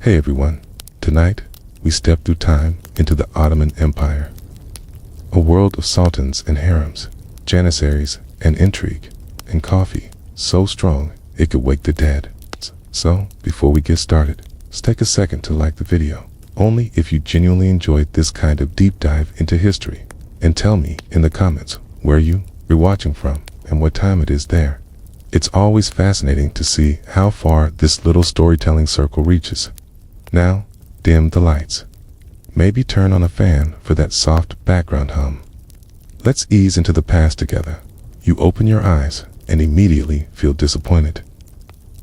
Hey everyone, tonight we step through time into the Ottoman Empire, a world of sultans and harems, janissaries and intrigue, and coffee so strong it could wake the dead. So, before we get started, let's take a second to like the video, only if you genuinely enjoyed this kind of deep dive into history, and tell me in the comments where you're watching from and what time it is there. It's always fascinating to see how far this little storytelling circle reaches. Now, dim the lights. Maybe turn on a fan for that soft background hum. Let's ease into the past together. You open your eyes and immediately feel disappointed.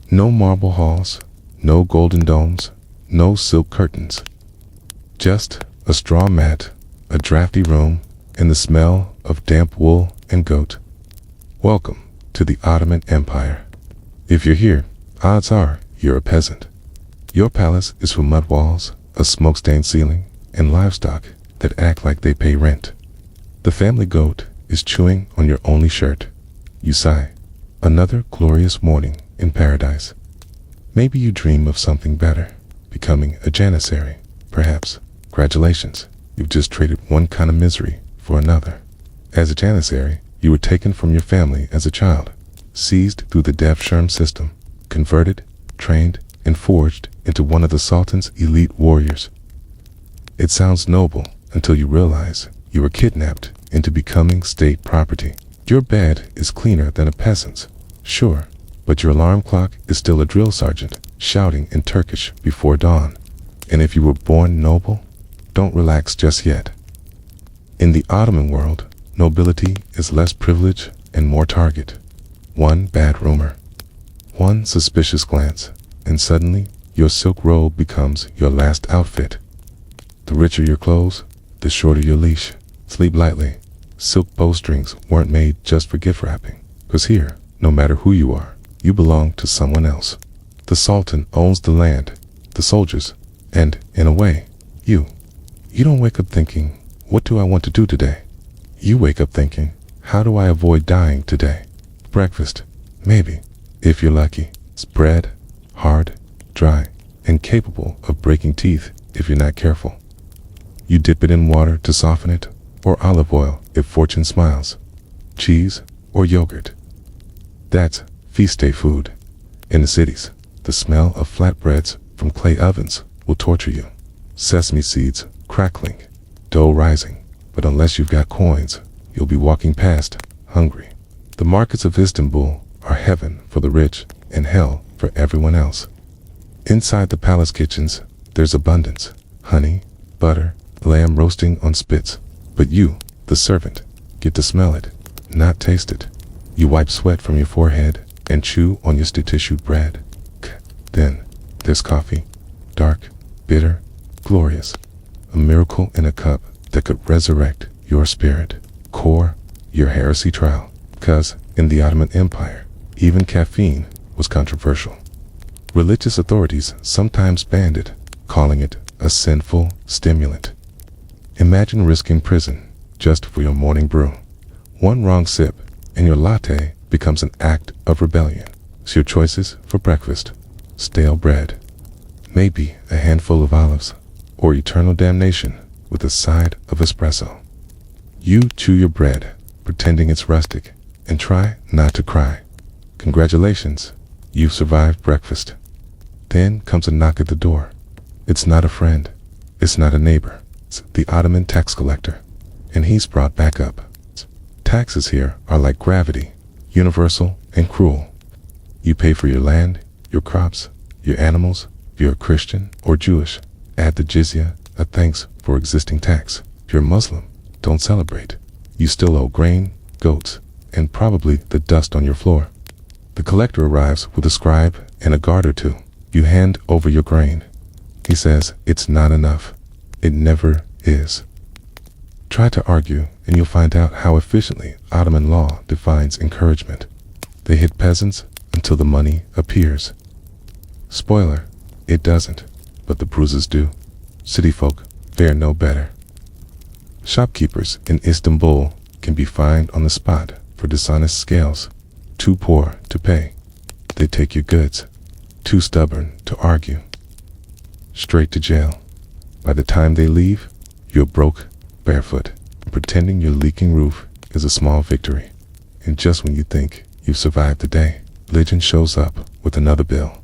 No marble halls, no golden domes, no silk curtains. Just a straw mat, a drafty room, and the smell of damp wool and goat. Welcome to the Ottoman Empire. If you're here, odds are you're a peasant. Your palace is from mud walls, a smoke-stained ceiling, and livestock that act like they pay rent. The family goat is chewing on your only shirt. You sigh. Another glorious morning in paradise. Maybe you dream of something better, becoming a janissary, perhaps. Congratulations, you've just traded one kind of misery for another. As a janissary, you were taken from your family as a child, seized through the Devshirme system, converted, trained, and forged into one of the Sultan's elite warriors. It sounds noble until you realize you were kidnapped into becoming state property. Your bed is cleaner than a peasant's, sure, but your alarm clock is still a drill sergeant shouting in Turkish before dawn. And if you were born noble, don't relax just yet. In the Ottoman world, nobility is less privilege and more target. One bad rumor, one suspicious glance, and suddenly your silk robe becomes your last outfit. The richer your clothes, the shorter your leash. Sleep lightly. Silk bowstrings weren't made just for gift wrapping, 'cause here, no matter who you are, you belong to someone else. The Sultan owns the land, the soldiers, and, in a way, you. You don't wake up thinking, what do I want to do today? You wake up thinking, how do I avoid dying today? Breakfast, maybe, if you're lucky. It's bread, hard, dry, and capable of breaking teeth if you're not careful. You dip it in water to soften it, or olive oil if fortune smiles. Cheese or yogurt. That's feast day food. In the cities, the smell of flatbreads from clay ovens will torture you. Sesame seeds crackling, dough rising, but unless you've got coins, you'll be walking past, hungry. The markets of Istanbul are heaven for the rich and hell for everyone else. Inside the palace kitchens, there's abundance. Honey, butter, lamb roasting on spits. But you, the servant, get to smell it, not taste it. You wipe sweat from your forehead and chew on your tissued bread. Then, there's coffee. Dark, bitter, glorious. A miracle in a cup that could resurrect your spirit. Core, your heresy trial. 'Cause, in the Ottoman Empire, even caffeine was controversial. Religious authorities sometimes banned it, calling it a sinful stimulant. Imagine risking prison just for your morning brew. One wrong sip, and your latte becomes an act of rebellion. So your choices for breakfast: stale bread, maybe a handful of olives, or eternal damnation with a side of espresso. You chew your bread, pretending it's rustic, and try not to cry. Congratulations, you've survived breakfast. Then comes a knock at the door. It's not a friend, it's not a neighbor, it's the Ottoman tax collector, and he's brought back up. Taxes here are like gravity, universal and cruel. You pay for your land, your crops, your animals. If you're a Christian or Jewish, add the jizya, a thanks for existing tax. If you're Muslim, don't celebrate. You still owe grain, goats, and probably the dust on your floor. The collector arrives with a scribe and a guard or two. You hand over your grain. He says it's not enough. It never is. Try to argue and you'll find out how efficiently Ottoman law defines encouragement. They hit peasants until the money appears. Spoiler, it doesn't, but the bruises do. City folk fare no better. Shopkeepers in Istanbul can be fined on the spot for dishonest scales. Too poor to pay, they take your goods. Too stubborn to argue. straight to jail. By the time they leave, you're broke, barefoot. Pretending your leaking roof is a small victory. And just when you think you've survived the day, religion shows up with another bill.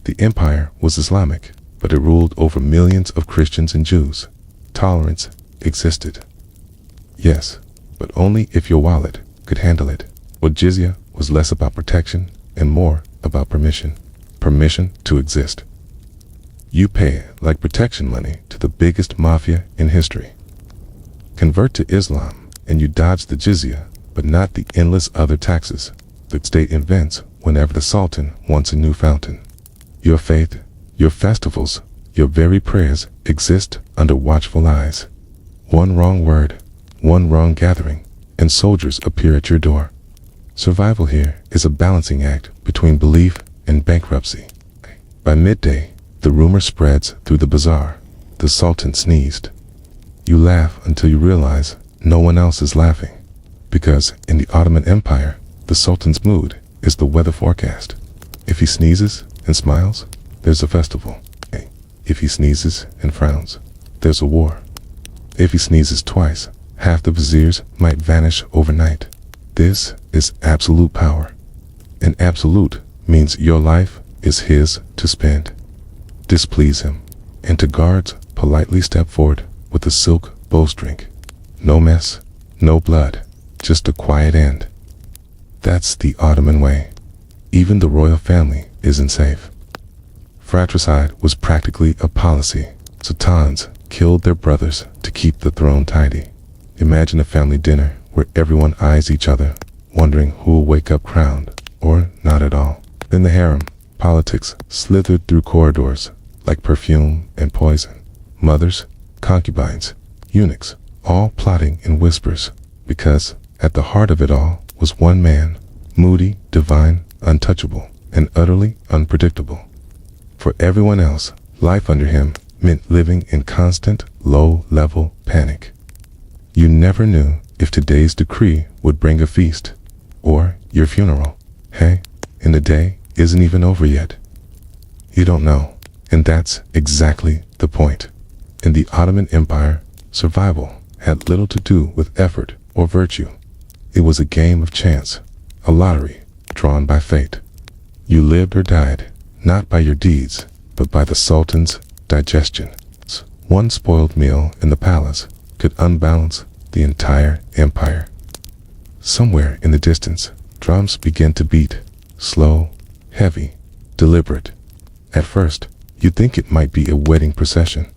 The empire was Islamic, but it ruled over millions of Christians and Jews. Tolerance existed. Yes, but only if your wallet could handle it. Well, jizya was less about protection and more about permission. Permission to exist. You pay like protection money to the biggest mafia in history. Convert to Islam and you dodge the jizya, but not the endless other taxes the state invents whenever the sultan wants a new fountain. Your faith, your festivals, your very prayers exist under watchful eyes. One wrong word, one wrong gathering, and soldiers appear at your door. Survival here is a balancing act between belief and bankruptcy. By midday, the rumor spreads through the bazaar. The sultan sneezed. You laugh until you realize no one else is laughing. Because in the Ottoman Empire, the sultan's mood is the weather forecast. If he sneezes and smiles, there's a festival. If he sneezes and frowns, there's a war. If he sneezes twice, half the viziers might vanish overnight. This is absolute power. And absolute means your life is his to spend. Displease him, and to guards politely step forward with a silk bowstring. No mess, no blood, just a quiet end. That's the Ottoman way. Even the royal family isn't safe. Fratricide was practically a policy. Sultans killed their brothers to keep the throne tidy. Imagine a family dinner where everyone eyes each other, wondering who will wake up crowned, or not at all. In the harem, politics slithered through corridors like perfume and poison. Mothers, concubines, eunuchs, all plotting in whispers, because at the heart of it all was one man, moody, divine, untouchable, and utterly unpredictable. For everyone else, life under him meant living in constant, low-level panic. You never knew if today's decree would bring a feast, or your funeral. Hey, and the day isn't even over yet. You don't know, and that's exactly the point. In the Ottoman Empire, survival had little to do with effort or virtue. It was a game of chance, a lottery drawn by fate. You lived or died, not by your deeds, but by the sultan's digestion. One spoiled meal in the palace could unbalance the entire empire. Somewhere in the distance, drums began to beat, slow, heavy, deliberate. At first, you'd think it might be a wedding procession.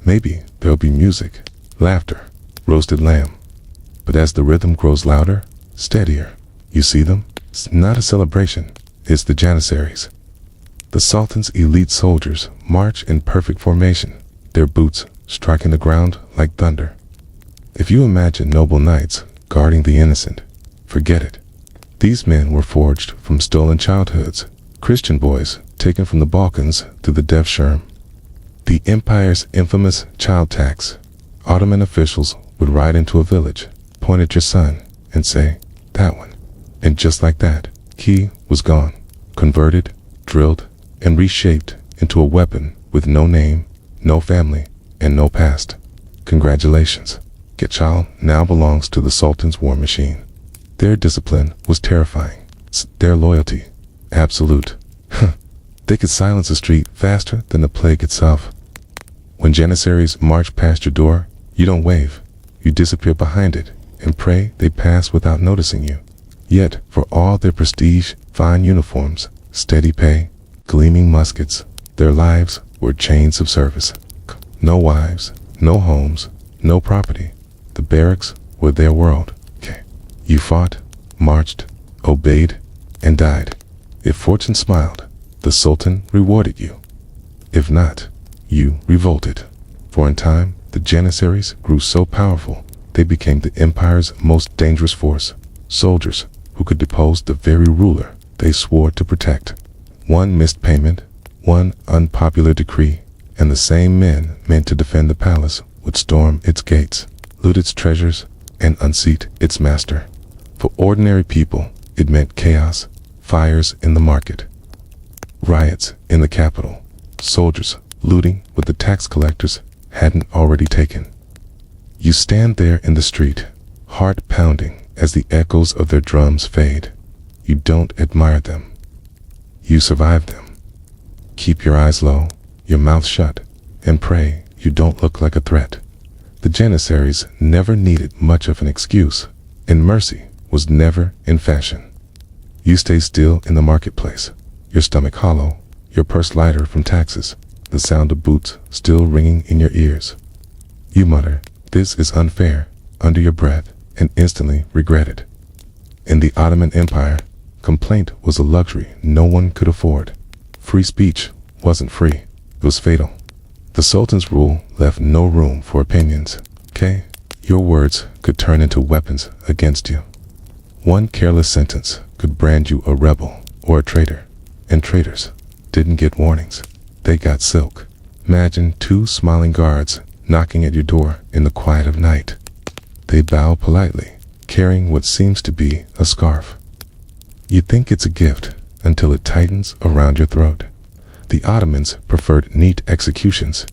Maybe there'll be music, laughter, roasted lamb. But as the rhythm grows louder, steadier, you see them? It's not a celebration, it's the Janissaries. The Sultan's elite soldiers march in perfect formation, their boots striking the ground like thunder. If you imagine noble knights guarding the innocent, forget it. These men were forged from stolen childhoods, Christian boys taken from the Balkans to the Devshirme. The empire's infamous child tax. Ottoman officials would ride into a village, point at your son, and say, "That one." And just like that, he was gone, converted, drilled, and reshaped into a weapon with no name, no family, and no past. Congratulations. Your child now belongs to the Sultan's war machine. Their discipline was terrifying. Their loyalty, absolute. They could silence a street faster than the plague itself. When Janissaries march past your door, you don't wave. You disappear behind it and pray they pass without noticing you. Yet, for all their prestige, fine uniforms, steady pay, gleaming muskets, their lives were chains of service. No wives, no homes, no property. The barracks were their world. You fought, marched, obeyed, and died. If fortune smiled, the Sultan rewarded you. If not, you revolted. For in time, the Janissaries grew so powerful, they became the empire's most dangerous force. Soldiers who could depose the very ruler they swore to protect. One missed payment, one unpopular decree, and the same men meant to defend the palace would storm its gates, loot its treasures, and unseat its master. For ordinary people, it meant chaos, fires in the market, riots in the capital, soldiers looting what the tax collectors hadn't already taken. You stand there in the street, heart pounding as the echoes of their drums fade. You don't admire them. You survive them. Keep your eyes low, your mouth shut, and pray you don't look like a threat. The Janissaries never needed much of an excuse, and mercy was never in fashion. You stay still in the marketplace, your stomach hollow, your purse lighter from taxes, the sound of boots still ringing in your ears. You mutter, "This is unfair," under your breath, and instantly regret it. In the Ottoman Empire, complaint was a luxury no one could afford. Free speech wasn't free, it was fatal. The Sultan's rule left no room for opinions. Your words could turn into weapons against you. One careless sentence could brand you a rebel or a traitor, and traitors didn't get warnings. They got silk. Imagine two smiling guards knocking at your door in the quiet of night. They bow politely, carrying what seems to be a scarf. You think it's a gift until it tightens around your throat. The Ottomans preferred neat executions.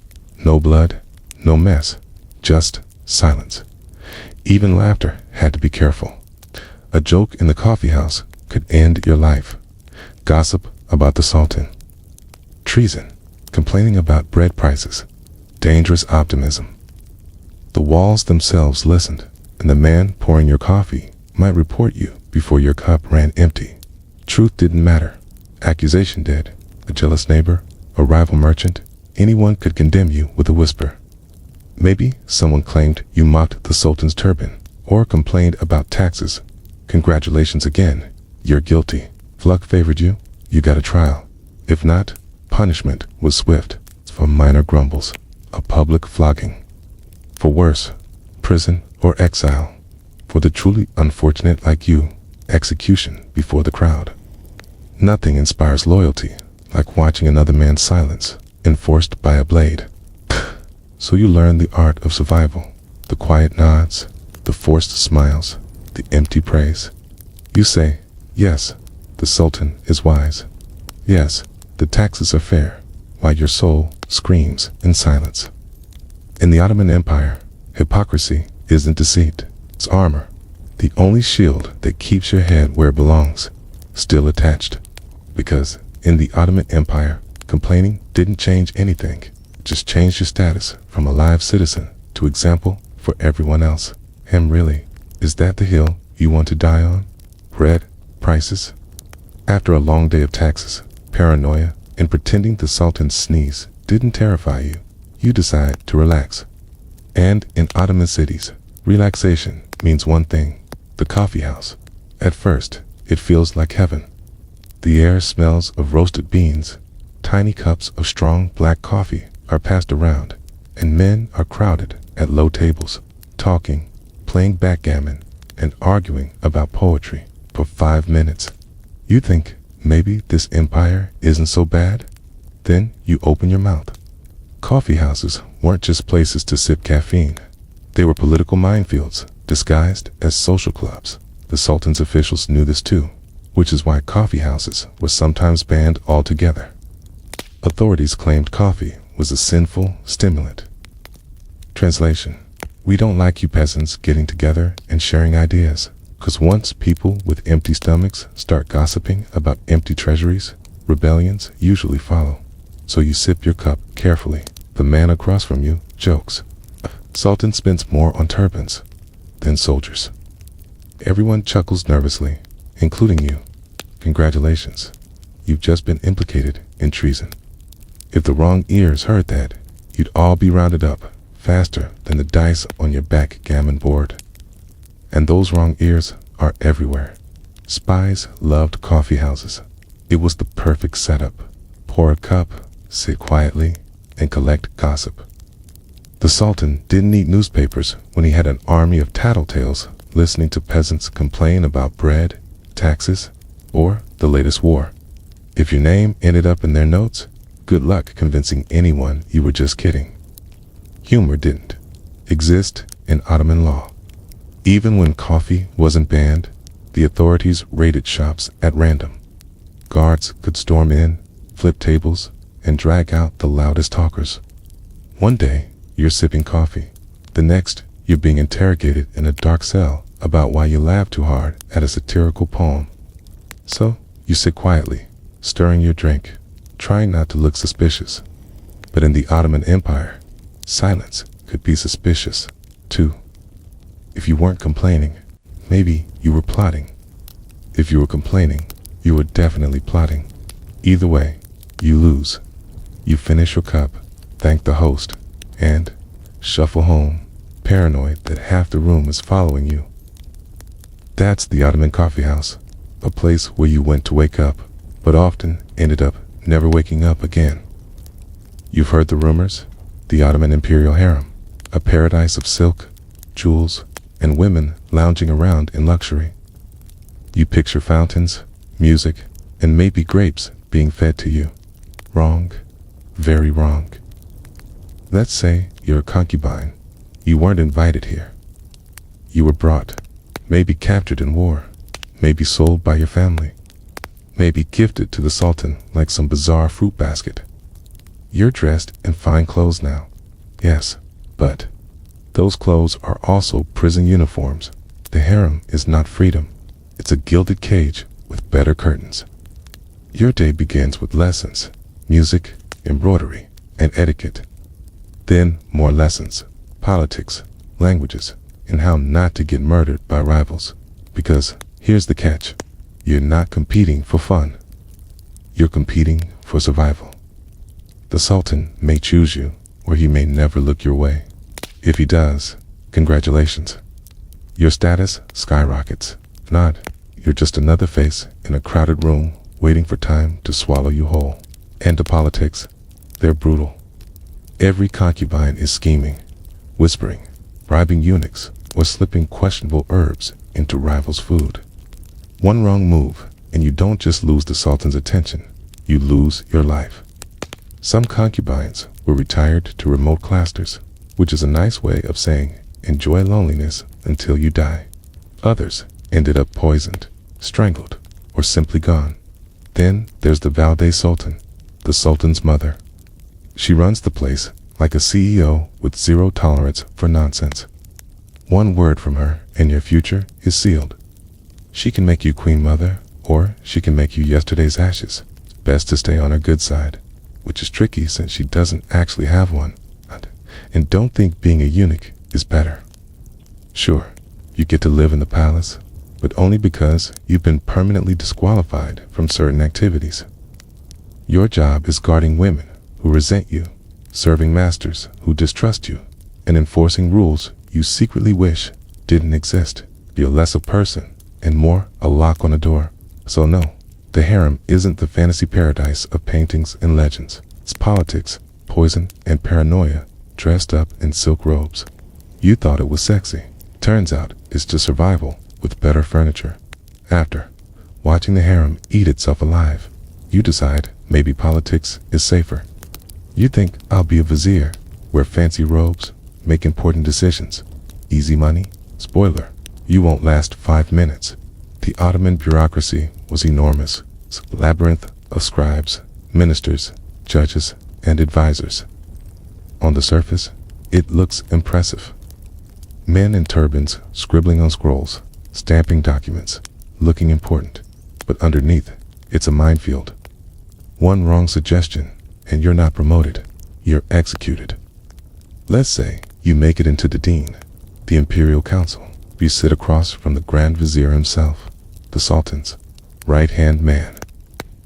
No blood, no mess, just silence. Even laughter had to be careful. A joke in the coffee house could end your life. Gossip about the Sultan. Treason, complaining about bread prices. Dangerous optimism. The walls themselves listened, and the man pouring your coffee might report you before your cup ran empty. Truth didn't matter. Accusation did. A jealous neighbor, a rival merchant, anyone could condemn you with a whisper. Maybe someone claimed you mocked the Sultan's turban, or complained about taxes. Congratulations again, you're guilty. If luck favored you, you got a trial. If not, punishment was swift. For minor grumbles, a public flogging. For worse, prison or exile. For the truly unfortunate like you, execution before the crowd. Nothing inspires loyalty like watching another man's silence enforced by a blade. So you learn the art of survival, the quiet nods, the forced smiles, the empty praise. You say, yes, the Sultan is wise. Yes, the taxes are fair, while your soul screams in silence. In the Ottoman Empire, hypocrisy isn't deceit, it's armor. The only shield that keeps your head where it belongs, still attached. Because in the Ottoman Empire, complaining didn't change anything. It just changed your status from a live citizen to example for everyone else. And really, is that the hill you want to die on? Bread, prices? After a long day of taxes, paranoia, and pretending the Sultan's sneeze didn't terrify you, you decide to relax. And in Ottoman cities, relaxation means one thing, the coffee house. At first, it feels like heaven. The air smells of roasted beans. Tiny cups of strong black coffee are passed around, and men are crowded at low tables, talking, playing backgammon, and arguing about poetry for 5 minutes. You think maybe this empire isn't so bad? Then you open your mouth. Coffee houses weren't just places to sip caffeine. They were political minefields disguised as social clubs. The Sultan's officials knew this too, which is why coffee houses were sometimes banned altogether. Authorities claimed coffee was a sinful stimulant. Translation: we don't like you peasants getting together and sharing ideas, because once people with empty stomachs start gossiping about empty treasuries, rebellions usually follow. So you sip your cup carefully. The man across from you jokes. Sultan spends more on turbans than soldiers. Everyone chuckles nervously, including you. Congratulations, you've just been implicated in treason. If the wrong ears heard that, you'd all be rounded up faster than the dice on your backgammon board. And those wrong ears are everywhere. Spies loved coffee houses. It was the perfect setup. Pour a cup, sit quietly, and collect gossip. The Sultan didn't need newspapers when he had an army of tattletales listening to peasants complain about bread, taxes, or the latest war. If your name ended up in their notes, good luck convincing anyone you were just kidding. Humor didn't exist in Ottoman law. Even when coffee wasn't banned, the authorities raided shops at random. Guards could storm in, flip tables, and drag out the loudest talkers. One day, you're sipping coffee. The next, you're being interrogated in a dark cell about why you laughed too hard at a satirical poem. So, you sit quietly, stirring your drink, trying not to look suspicious. But in the Ottoman Empire, silence could be suspicious, too. If you weren't complaining, maybe you were plotting. If you were complaining, you were definitely plotting. Either way, you lose. You finish your cup, thank the host, and shuffle home, paranoid that half the room is following you. That's the Ottoman coffee house, a place where you went to wake up, but often ended up never waking up again. You've heard the rumors? The Ottoman imperial harem, a paradise of silk, jewels, and women lounging around in luxury. You picture fountains, music, and maybe grapes being fed to you. Wrong. Very wrong. Let's say you're a concubine. You weren't invited here. You were brought, maybe captured in war, maybe sold by your family, maybe gifted to the sultan like some bizarre fruit basket. You're dressed in fine clothes now. Yes, but those clothes are also prison uniforms. The harem is not freedom. It's a gilded cage with better curtains. Your day begins with lessons, music, embroidery, and etiquette. Then more lessons, politics, languages, and how not to get murdered by rivals. Because here's the catch. You're not competing for fun. You're competing for survival. The sultan may choose you, or he may never look your way. If he does, congratulations. Your status skyrockets. If not, you're just another face in a crowded room waiting for time to swallow you whole. And to politics, they're brutal. Every concubine is scheming, whispering, bribing eunuchs, or slipping questionable herbs into rivals' food. One wrong move, and you don't just lose the sultan's attention, you lose your life. Some concubines were retired to remote clusters, which is a nice way of saying enjoy loneliness until you die. Others ended up poisoned, strangled, or simply gone. Then there's the Valdez Sultan, the sultan's mother. She runs the place like a CEO with zero tolerance for nonsense. One word from her and your future is sealed. She can make you queen mother, or she can make you yesterday's ashes. Best to stay on her good side, which is tricky since she doesn't actually have one. And don't think being a eunuch is better. Sure, you get to live in the palace, but only because you've been permanently disqualified from certain activities. Your job is guarding women who resent you, serving masters who distrust you, and enforcing rules you secretly wish didn't exist. You're less a person and more a lock on a door. So no, the harem isn't the fantasy paradise of paintings and legends. It's politics, poison, and paranoia dressed up in silk robes. You thought it was sexy. Turns out it's just survival with better furniture. After watching the harem eat itself alive, you decide maybe politics is safer. You think I'll be a vizier, wear fancy robes, make important decisions. Easy money? Spoiler, you won't last 5 minutes. The Ottoman bureaucracy was enormous. A labyrinth of scribes, ministers, judges, and advisors. On the surface, it looks impressive. Men in turbans scribbling on scrolls, stamping documents, looking important. But underneath, it's a minefield. One wrong suggestion, and you're not promoted. You're executed. Let's say you make it into the dean, the imperial council. You sit across from the grand vizier himself, the sultan's right-hand man.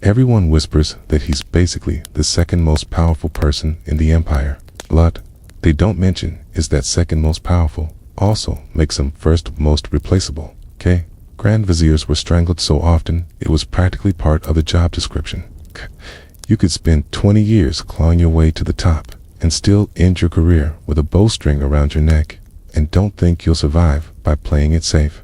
Everyone whispers that he's basically the second most powerful person in the empire. What they don't mention is that second most powerful also makes him first most replaceable. Grand viziers were strangled so often it was practically part of the job description. You could spend 20 years clawing your way to the top and still end your career with a bowstring around your neck. And don't think you'll survive by playing it safe.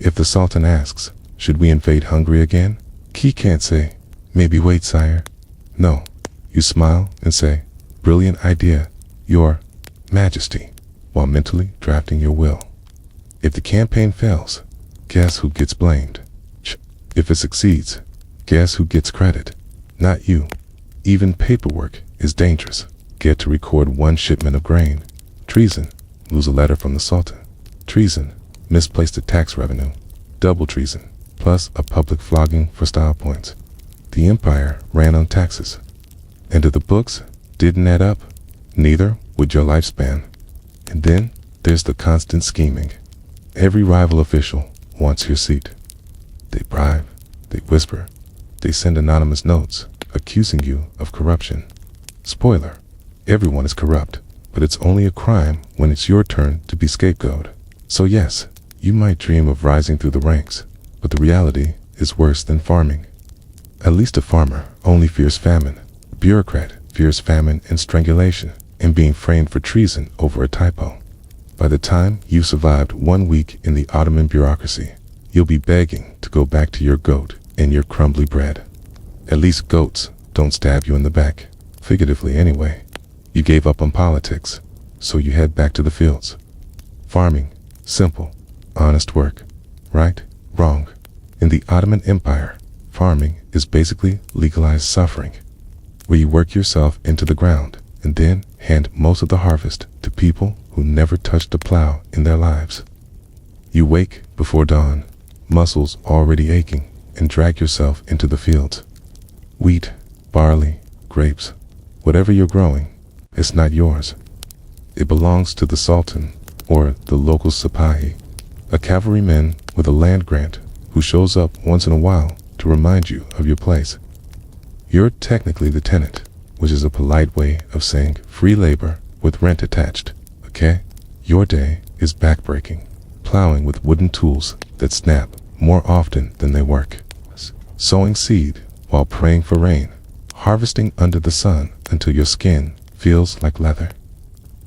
If the sultan asks, should we invade Hungary again? He can't say, maybe wait, sire. No, you smile and say, brilliant idea, your majesty, while mentally drafting your will. If the campaign fails, guess who gets blamed? If it succeeds, guess who gets credit? Not you. Even paperwork is dangerous. Get to record one shipment of grain. Treason. Lose a letter from the sultan. Treason. Misplace the tax revenue. Double treason. Plus a public flogging for style points. The empire ran on taxes. And if the books didn't add up, neither would your lifespan. And then there's the constant scheming. Every rival official wants your seat. They bribe, they whisper, they send anonymous notes accusing you of corruption. Spoiler, everyone is corrupt, but it's only a crime when it's your turn to be scapegoat. So yes, you might dream of rising through the ranks, but the reality is worse than farming. At least a farmer only fears famine. A bureaucrat fears famine and strangulation and being framed for treason over a typo. By the time you've survived 1 week in the Ottoman bureaucracy, you'll be begging to go back to your goat and your crumbly bread. At least goats don't stab you in the back, figuratively anyway. You gave up on politics, so you head back to the fields. Farming, simple, honest work. Right? Wrong. In the Ottoman Empire, farming is basically legalized suffering, where you work yourself into the ground and then hand most of the harvest to people who never touched a plow in their lives. You wake before dawn, muscles already aching, and drag yourself into the fields. Wheat, barley, grapes, whatever you're growing, it's not yours. It belongs to the sultan or the local sipahi, a cavalryman with a land grant who shows up once in a while to remind you of your place. You're technically the tenant, which is a polite way of saying free labor with rent attached, okay? Your day is backbreaking, plowing with wooden tools that snap more often than they work, sowing seed while praying for rain, harvesting under the sun until your skin feels like leather.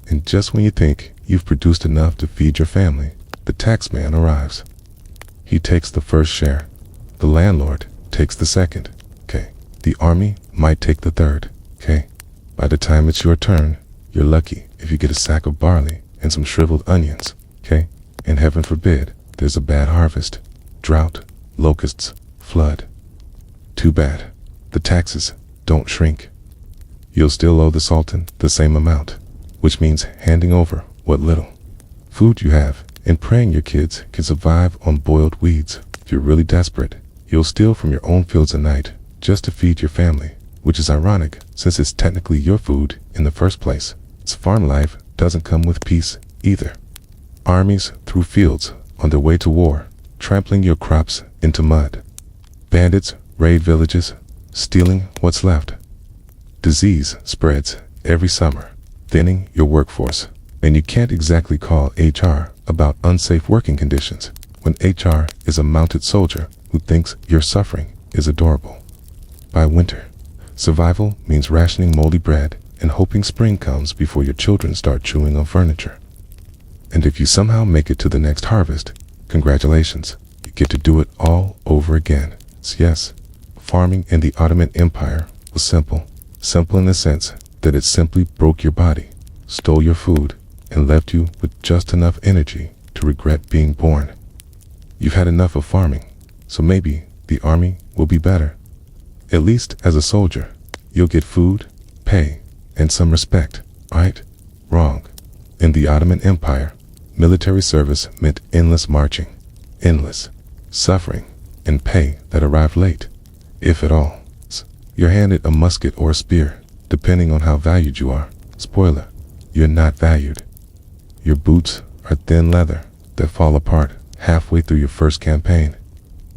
And just when you think you've produced enough to feed your family, the taxman arrives. He takes the first share. The landlord takes the second, okay? The army might take the third, okay? By the time it's your turn, you're lucky if you get a sack of barley and some shriveled onions, okay? And heaven forbid, there's a bad harvest, drought, locusts, flood. Too bad. The taxes don't shrink. You'll still owe the sultan the same amount, which means handing over what little food you have and praying your kids can survive on boiled weeds. If you're really desperate, you'll steal from your own fields at night just to feed your family, which is ironic since it's technically your food in the first place. Its farm life doesn't come with peace either. Armies through fields on their way to war, trampling your crops into mud. Bandits raid villages, stealing what's left. Disease spreads every summer, thinning your workforce, and you can't exactly call HR about unsafe working conditions when HR is a mounted soldier who thinks your suffering is adorable. By winter, survival means rationing moldy bread and hoping spring comes before your children start chewing on furniture. And if you somehow make it to the next harvest, congratulations, you get to do it all over again. So yes, farming in the Ottoman Empire was simple. Simple in the sense that it simply broke your body, stole your food, and left you with just enough energy to regret being born. You've had enough of farming, so maybe the army will be better. At least as a soldier, you'll get food, pay, and some respect, right? Wrong. In the Ottoman Empire, military service meant endless marching, endless suffering, and pay that arrived late, if at all. You're handed a musket or a spear, depending on how valued you are. Spoiler, you're not valued. Your boots are thin leather that fall apart halfway through your first campaign.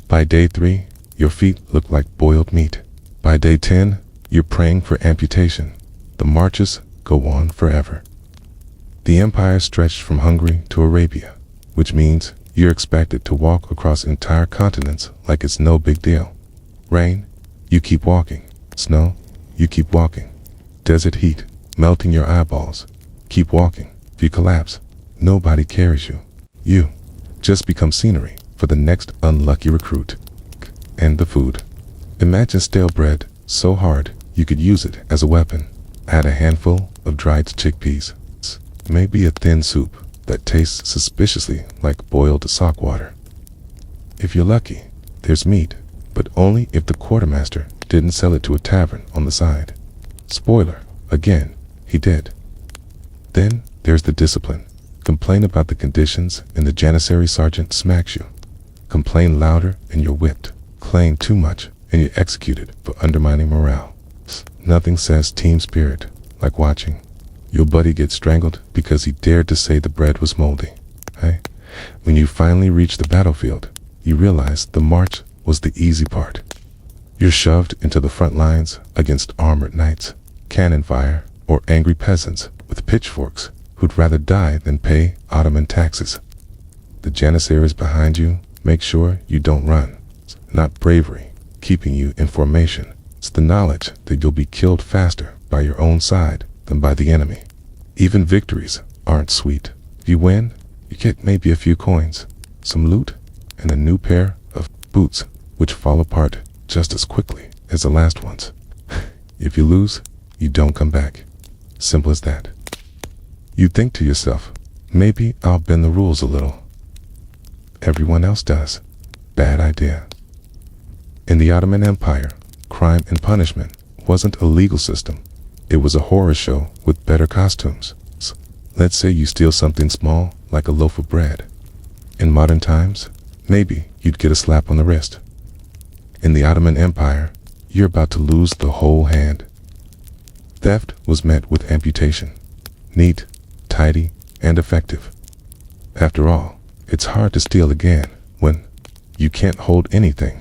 By day 3, your feet look like boiled meat. By day 10, you're praying for amputation. The marches go on forever. The empire stretched from Hungary to Arabia, which means you're expected to walk across entire continents like it's no big deal. Rain, you keep walking. Snow, you keep walking. Desert heat, melting your eyeballs. Keep walking. If you collapse, nobody carries you. You just become scenery for the next unlucky recruit. And the food. Imagine stale bread so hard you could use it as a weapon. Add a handful of dried chickpeas. Maybe a thin soup that tastes suspiciously like boiled sock water. If you're lucky, there's meat, but only if the quartermaster didn't sell it to a tavern on the side. Spoiler, again, he did. Then there's the discipline. Complain about the conditions and the janissary sergeant smacks you. Complain louder and you're whipped. Claim too much and you're executed for undermining morale. Nothing says team spirit like watching your buddy get strangled because he dared to say the bread was moldy. Hey? When you finally reach the battlefield, you realize the march was the easy part. You're shoved into the front lines against armored knights, cannon fire, or angry peasants with pitchforks who'd rather die than pay Ottoman taxes. The janissaries behind you make sure you don't run. It's not bravery keeping you in formation. It's the knowledge that you'll be killed faster by your own side than by the enemy. Even victories aren't sweet. If you win, you get maybe a few coins, some loot, and a new pair of boots, which fall apart just as quickly as the last ones. If you lose, you don't come back. Simple as that. You think to yourself, maybe I'll bend the rules a little. Everyone else does. Bad idea. In the Ottoman Empire, crime and punishment wasn't a legal system. It was a horror show with better costumes. Let's say you steal something small, like a loaf of bread. In modern times, maybe you'd get a slap on the wrist. In the Ottoman Empire, you're about to lose the whole hand. Theft was met with amputation. Neat, tidy, and effective. After all, it's hard to steal again when you can't hold anything.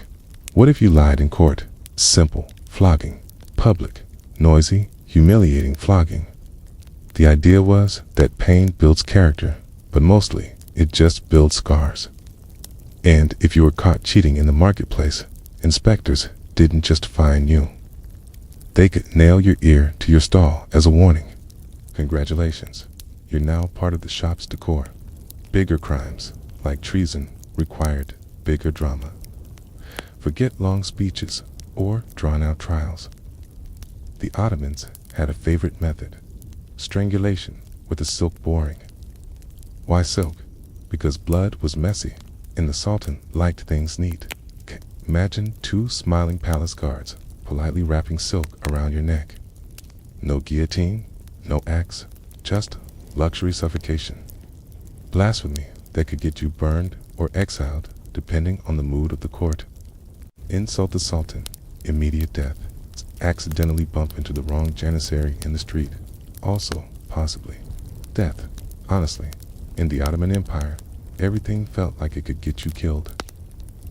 What if you lied in court? Simple flogging. Public, noisy, humiliating flogging. The idea was that pain builds character, but mostly it just builds scars. And if you were caught cheating in the marketplace, inspectors didn't just fine you. They could nail your ear to your stall as a warning. Congratulations, you're now part of the shop's decor. Bigger crimes, like treason, required bigger drama. Forget long speeches or drawn-out trials. The Ottomans had a favorite method: strangulation with a silk boring. Why silk? Because blood was messy, and the sultan liked things neat. Imagine two smiling palace guards politely wrapping silk around your neck. No guillotine, no axe, just luxury suffocation. Blasphemy that could get you burned or exiled depending on the mood of the court. Insult the sultan, immediate death. Accidentally bump into the wrong janissary in the street, also possibly death. Honestly, in the Ottoman Empire, everything felt like it could get you killed.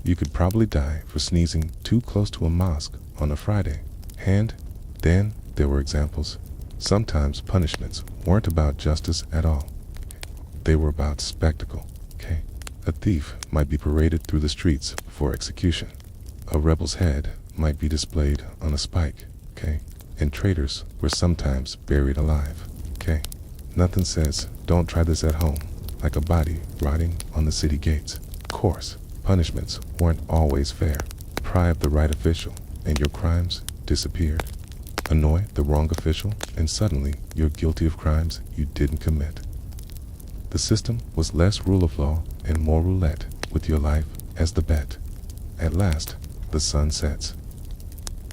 You could probably die for sneezing too close to a mosque on a Friday. And then there were examples. Sometimes punishments weren't about justice at all. They were about spectacle. Okay? A thief might be paraded through the streets for execution. A rebel's head might be displayed on a spike. Okay? And traitors were sometimes buried alive. Okay? Nothing says, don't try this at home, like a body rotting on the city gates. Of course, punishments weren't always fair. Pry up the right official, and your crimes disappeared. Annoy the wrong official, and suddenly you're guilty of crimes you didn't commit. The system was less rule of law and more roulette, with your life as the bet. At last, the sun sets.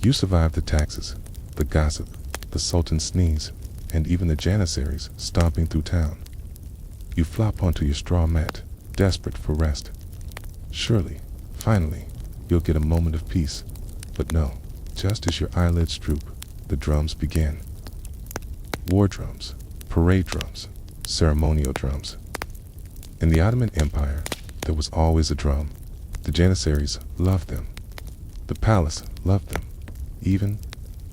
You survive the taxes, the gossip, the sultan's sneeze, and even the janissaries stomping through town. You flop onto your straw mat, desperate for rest. Surely, finally, you'll get a moment of peace. But no, just as your eyelids droop, the drums begin. War drums, parade drums, ceremonial drums. In the Ottoman Empire, there was always a drum. The janissaries loved them. The palace loved them. Even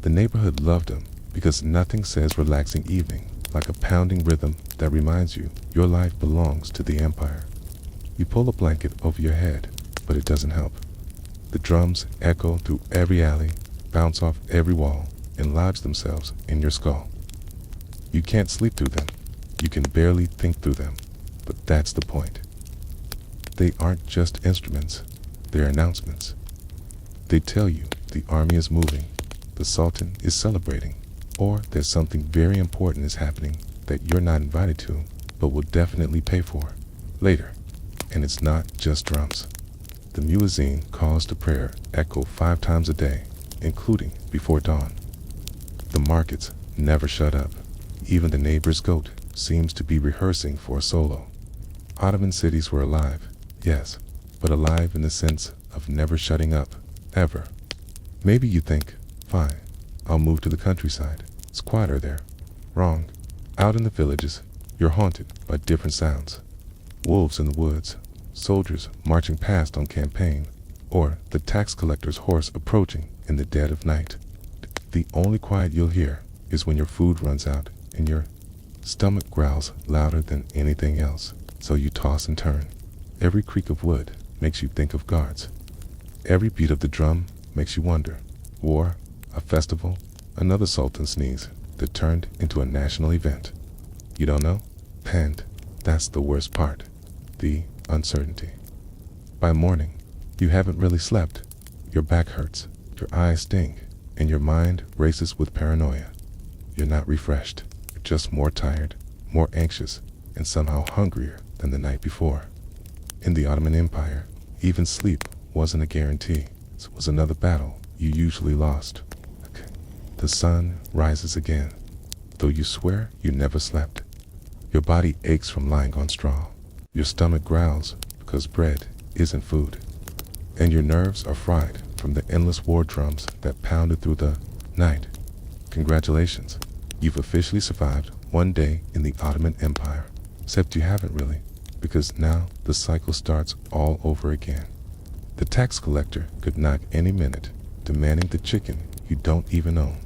the neighborhood loved them, because nothing says relaxing evening like a pounding rhythm that reminds you your life belongs to the empire. You pull a blanket over your head, but it doesn't help. The drums echo through every alley, bounce off every wall, and lodge themselves in your skull. You can't sleep through them. You can barely think through them, but that's the point. They aren't just instruments, they're announcements. They tell you the army is moving, the sultan is celebrating, or there's something very important is happening that you're not invited to, but will definitely pay for later. And it's not just drums. The muezzin calls to prayer echo 5 times a day, including before dawn. The markets never shut up. Even the neighbor's goat seems to be rehearsing for a solo. Ottoman cities were alive, yes, but alive in the sense of never shutting up, ever. Maybe you think, fine, I'll move to the countryside. It's quieter there. Wrong. Out in the villages, you're haunted by different sounds. Wolves in the woods, soldiers marching past on campaign, or the tax collector's horse approaching in the dead of night. The only quiet you'll hear is when your food runs out and your stomach growls louder than anything else, so you toss and turn. Every creak of wood makes you think of guards. Every beat of the drum makes you wonder. War, a festival, another sultan sneeze that turned into a national event. You don't know? And that's the worst part. The uncertainty. By morning, you haven't really slept. Your back hurts, your eyes sting, and your mind races with paranoia. You're not refreshed. You're just more tired, more anxious, and somehow hungrier than the night before. In the Ottoman Empire, even sleep wasn't a guarantee. It was another battle you usually lost. The sun rises again, though you swear you never slept. Your body aches from lying on straw. Your stomach growls because bread isn't food. And your nerves are fried from the endless war drums that pounded through the night. Congratulations, you've officially survived one day in the Ottoman Empire. Except you haven't really, because now the cycle starts all over again. The tax collector could knock any minute, demanding the chicken you don't even own.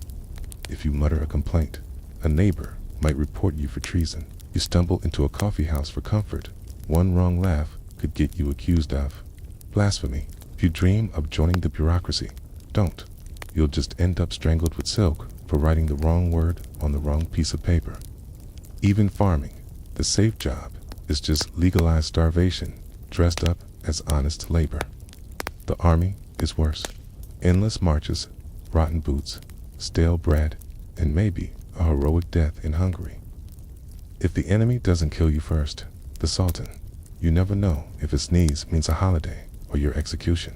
If you mutter a complaint, a neighbor might report you for treason. You stumble into a coffee house for comfort. One wrong laugh could get you accused of blasphemy. If you dream of joining the bureaucracy, don't. You'll just end up strangled with silk for writing the wrong word on the wrong piece of paper. Even farming, the safe job, is just legalized starvation dressed up as honest labor. The army is worse. Endless marches, rotten boots, stale bread, and maybe a heroic death in Hungary. If the enemy doesn't kill you first, the sultan, you never know if a sneeze means a holiday or your execution.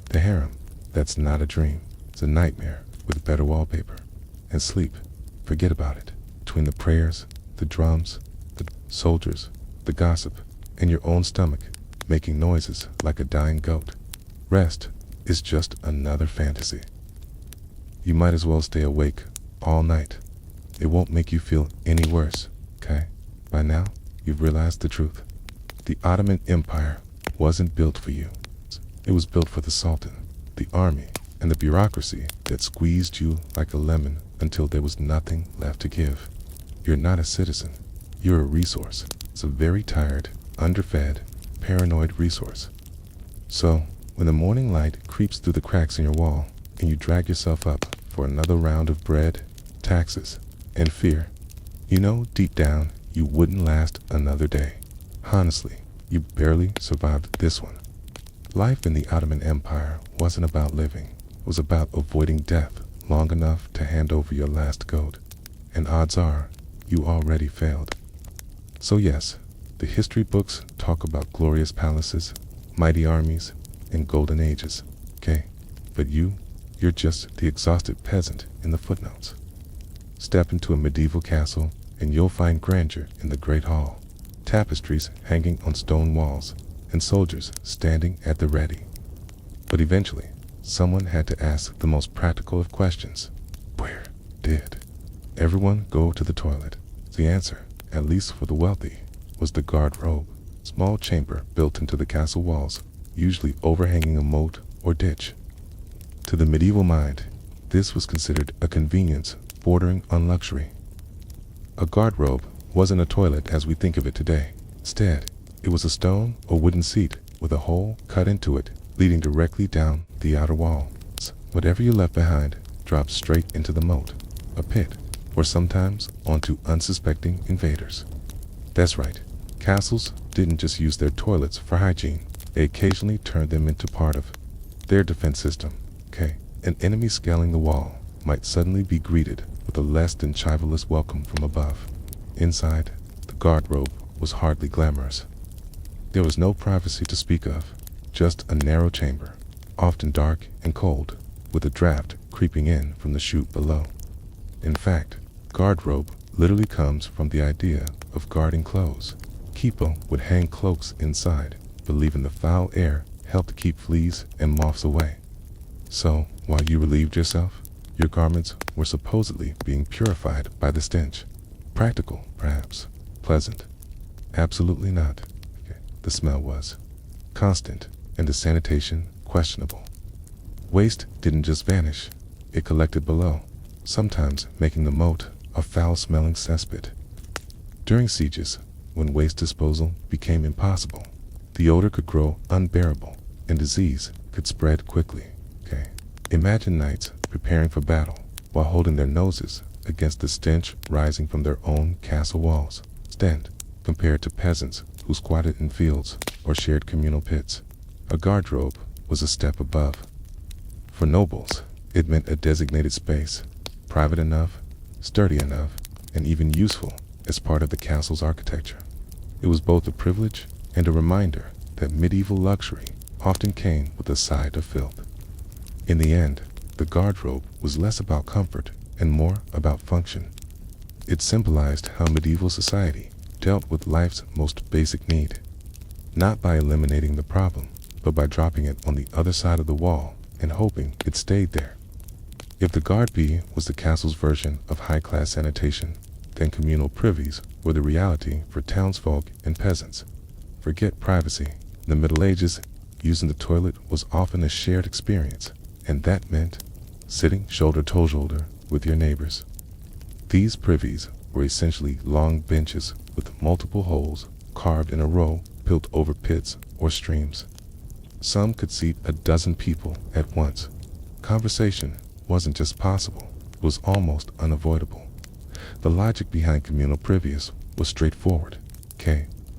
The harem, that's not a dream. It's a nightmare with better wallpaper. And sleep, forget about it. Between the prayers, the drums, the soldiers, the gossip, and your own stomach making noises like a dying goat, rest is just another fantasy. You might as well stay awake all night. It won't make you feel any worse, okay? By now, you've realized the truth. The Ottoman Empire wasn't built for you. It was built for the sultan, the army, and the bureaucracy that squeezed you like a lemon until there was nothing left to give. You're not a citizen. You're a resource. It's a very tired, underfed, paranoid resource. So, when the morning light creeps through the cracks in your wall and you drag yourself up for another round of bread, taxes, and fear, you know deep down you wouldn't last another day. Honestly, you barely survived this one. Life in the Ottoman Empire wasn't about living. It was about avoiding death long enough to hand over your last goat. And odds are, you already failed. So yes, the history books talk about glorious palaces, mighty armies, and golden ages, okay? But you're just the exhausted peasant in the footnotes. Step into a medieval castle and you'll find grandeur in the great hall, tapestries hanging on stone walls, and soldiers standing at the ready. But eventually, someone had to ask the most practical of questions. Where did everyone go to the toilet? The answer, at least for the wealthy, was the guard-robe, small chamber built into the castle walls, usually overhanging a moat or ditch. To the medieval mind, this was considered a convenience bordering on luxury. A guard-robe wasn't a toilet as we think of it today. Instead, it was a stone or wooden seat with a hole cut into it, leading directly down the outer wall. Whatever you left behind dropped straight into the moat, a pit, or sometimes onto unsuspecting invaders. That's right, castles didn't just use their toilets for hygiene. They occasionally turned them into part of their defense system, okay? An enemy scaling the wall might suddenly be greeted with a less than chivalrous welcome from above. Inside, the guard-robe was hardly glamorous. There was no privacy to speak of, just a narrow chamber, often dark and cold, with a draft creeping in from the chute below. In fact, garderobe literally comes from the idea of guarding clothes. People would hang cloaks inside, believing the foul air helped keep fleas and moths away. So, while you relieved yourself, your garments were supposedly being purified by the stench. Practical, perhaps. Pleasant. Absolutely not. The smell was constant, and the sanitation questionable. Waste didn't just vanish, it collected below, sometimes making the moat a foul-smelling cesspit. During sieges, when waste disposal became impossible, the odor could grow unbearable, and disease could spread quickly. Imagine knights preparing for battle while holding their noses against the stench rising from their own castle walls. Stand compared to peasants who squatted in fields or shared communal pits. A garderobe was a step above. For nobles, it meant a designated space, private enough, sturdy enough, and even useful as part of the castle's architecture. It was both a privilege and a reminder that medieval luxury often came with a side of filth. In the end, the garderobe was less about comfort and more about function. It symbolized how medieval society dealt with life's most basic need, not by eliminating the problem, but by dropping it on the other side of the wall and hoping it stayed there. If the guard bee was the castle's version of high-class sanitation, then communal privies were the reality for townsfolk and peasants. Forget privacy. In the Middle Ages, using the toilet was often a shared experience, and that meant sitting shoulder to shoulder with your neighbors. These privies were essentially long benches with multiple holes carved in a row built over pits or streams. Some could seat a dozen people at once. Conversation wasn't just possible, it was almost unavoidable. The logic behind communal privies was straightforward.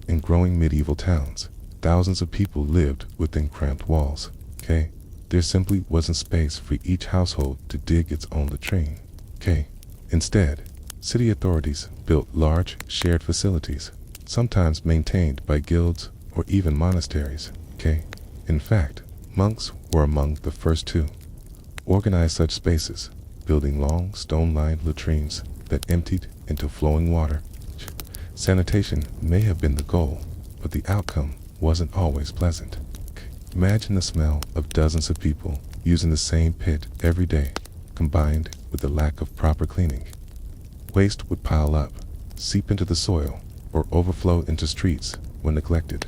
In growing medieval towns, thousands of people lived within cramped walls. There simply wasn't space for each household to dig its own latrine. Instead, city authorities built large shared facilities, sometimes maintained by guilds or even monasteries. In fact, monks were among the first to organize such spaces, building long stone-lined latrines that emptied into flowing water. Sanitation may have been the goal, but the outcome wasn't always pleasant. Imagine the smell of dozens of people using the same pit every day, combined with the lack of proper cleaning. Waste would pile up, seep into the soil, or overflow into streets when neglected.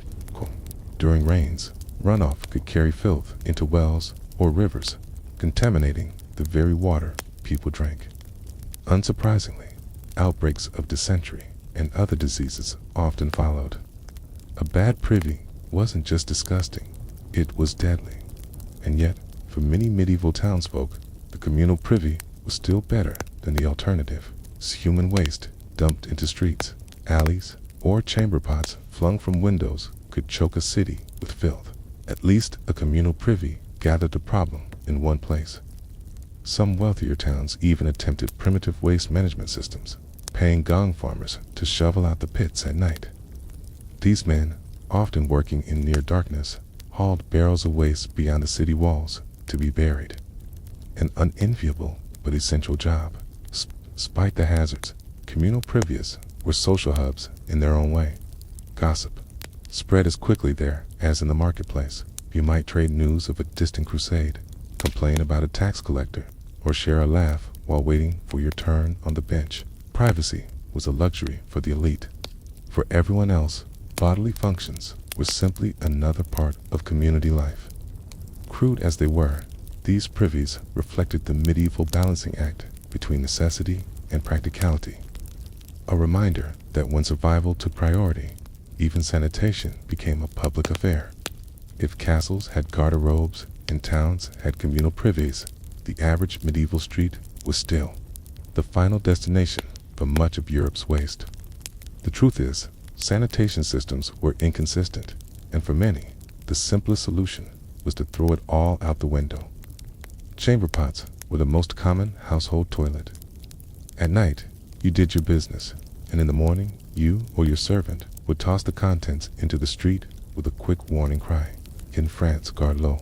During rains, runoff could carry filth into wells or rivers, contaminating the very water people drank. Unsurprisingly, outbreaks of dysentery and other diseases often followed. A bad privy wasn't just disgusting, it was deadly. And yet, for many medieval townsfolk, the communal privy was still better than the alternative. Human waste dumped into streets, alleys, or chamber pots flung from windows could choke a city with filth. At least a communal privy gathered the problem in one place. Some wealthier towns even attempted primitive waste management systems, paying gong farmers to shovel out the pits at night. These men, often working in near darkness, hauled barrels of waste beyond the city walls to be buried. An unenviable but essential job. Despite the hazards, communal privies were social hubs in their own way. Gossip spread as quickly there as in the marketplace. You might trade news of a distant crusade, complain about a tax collector, or share a laugh while waiting for your turn on the bench. Privacy was a luxury for the elite. For everyone else, bodily functions were simply another part of community life. Crude as they were, these privies reflected the medieval balancing act between necessity and practicality. A reminder that when survival took priority, even sanitation became a public affair. If castles had garderobes and towns had communal privies, the average medieval street was still the final destination for much of Europe's waste. The truth is, sanitation systems were inconsistent, and for many, the simplest solution was to throw it all out the window. Chamber pots were the most common household toilet. At night, you did your business, and in the morning, you or your servant would toss the contents into the street with a quick warning cry. In France, guard low,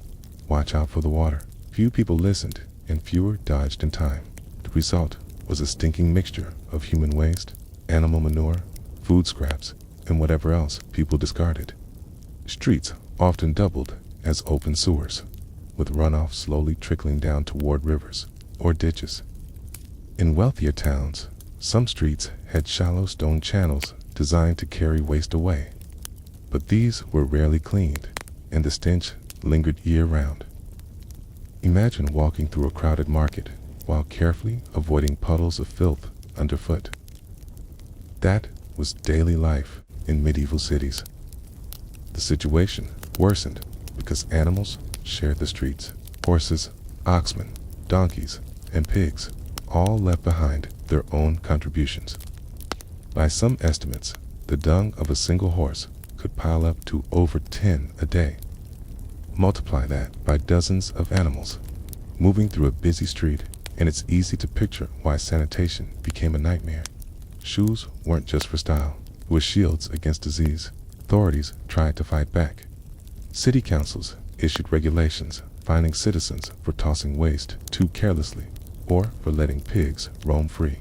watch out for the water. Few people listened, and fewer dodged in time. The result was a stinking mixture of human waste, animal manure, food scraps, and whatever else people discarded. Streets often doubled as open sewers, with runoff slowly trickling down toward rivers or ditches. In wealthier towns, some streets had shallow stone channels designed to carry waste away, but these were rarely cleaned, and the stench lingered year-round. Imagine walking through a crowded market while carefully avoiding puddles of filth underfoot. That was daily life in medieval cities. The situation worsened because animals shared the streets. Horses, oxen, donkeys, and pigs all left behind their own contributions. By some estimates, the dung of a single horse could pile up to over 10 a day. Multiply that by dozens of animals moving through a busy street, and it's easy to picture why sanitation became a nightmare. Shoes weren't just for style, it was shields against disease. Authorities tried to fight back. City councils issued regulations fining citizens for tossing waste too carelessly or for letting pigs roam free.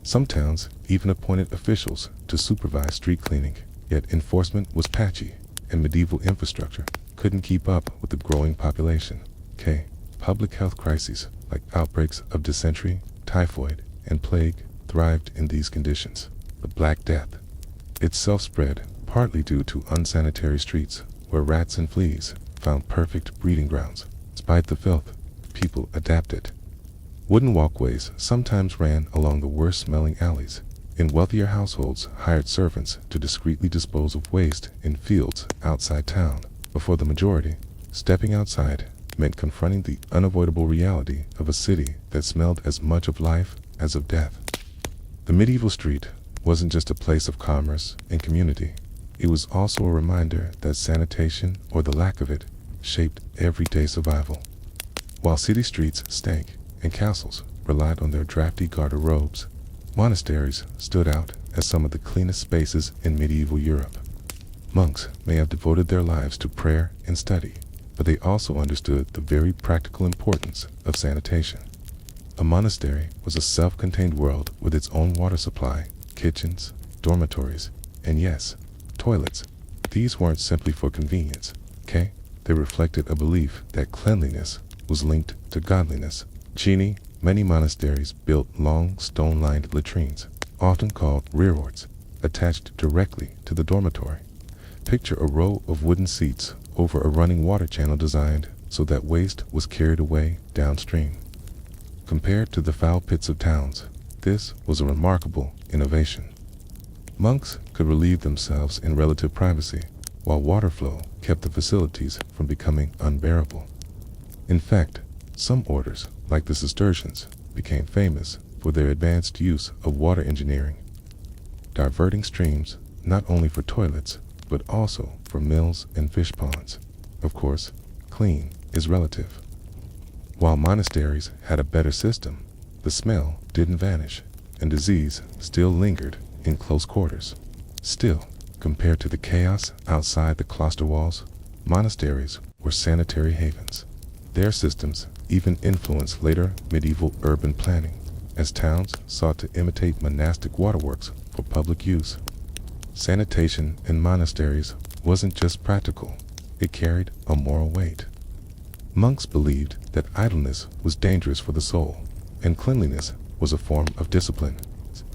Some towns even appointed officials to supervise street cleaning, yet enforcement was patchy and medieval infrastructure couldn't keep up with the growing population. Public health crises like outbreaks of dysentery, typhoid, and plague thrived in these conditions. The Black Death itself spread partly due to unsanitary streets where rats and fleas found perfect breeding grounds. Despite the filth, people adapted. Wooden walkways sometimes ran along the worst-smelling alleys, and wealthier households hired servants to discreetly dispose of waste in fields outside town. Before the majority, stepping outside meant confronting the unavoidable reality of a city that smelled as much of life as of death. The medieval street wasn't just a place of commerce and community. It was also a reminder that sanitation, or the lack of it, shaped everyday survival. While city streets stank and castles relied on their drafty garter-robes, monasteries stood out as some of the cleanest spaces in medieval Europe. Monks may have devoted their lives to prayer and study, but they also understood the very practical importance of sanitation. A monastery was a self-contained world with its own water supply, kitchens, dormitories, and yes, toilets. These weren't simply for convenience, They reflected a belief that cleanliness was linked to godliness. Many monasteries built long stone-lined latrines, often called rearwards, attached directly to the dormitory. Picture a row of wooden seats over a running water channel designed so that waste was carried away downstream. Compared to the foul pits of towns, this was a remarkable innovation. Monks could relieve themselves in relative privacy, while water flow kept the facilities from becoming unbearable. In fact, some orders, like the Cistercians, became famous for their advanced use of water engineering, diverting streams not only for toilets, but also for mills and fish ponds. Of course, clean is relative. While monasteries had a better system, the smell didn't vanish, and disease still lingered in close quarters. Still, compared to the chaos outside the cloister walls, monasteries were sanitary havens. Their systems even influenced later medieval urban planning, as towns sought to imitate monastic waterworks for public use. Sanitation in monasteries wasn't just practical, it carried a moral weight. Monks believed that idleness was dangerous for the soul, and cleanliness was a form of discipline.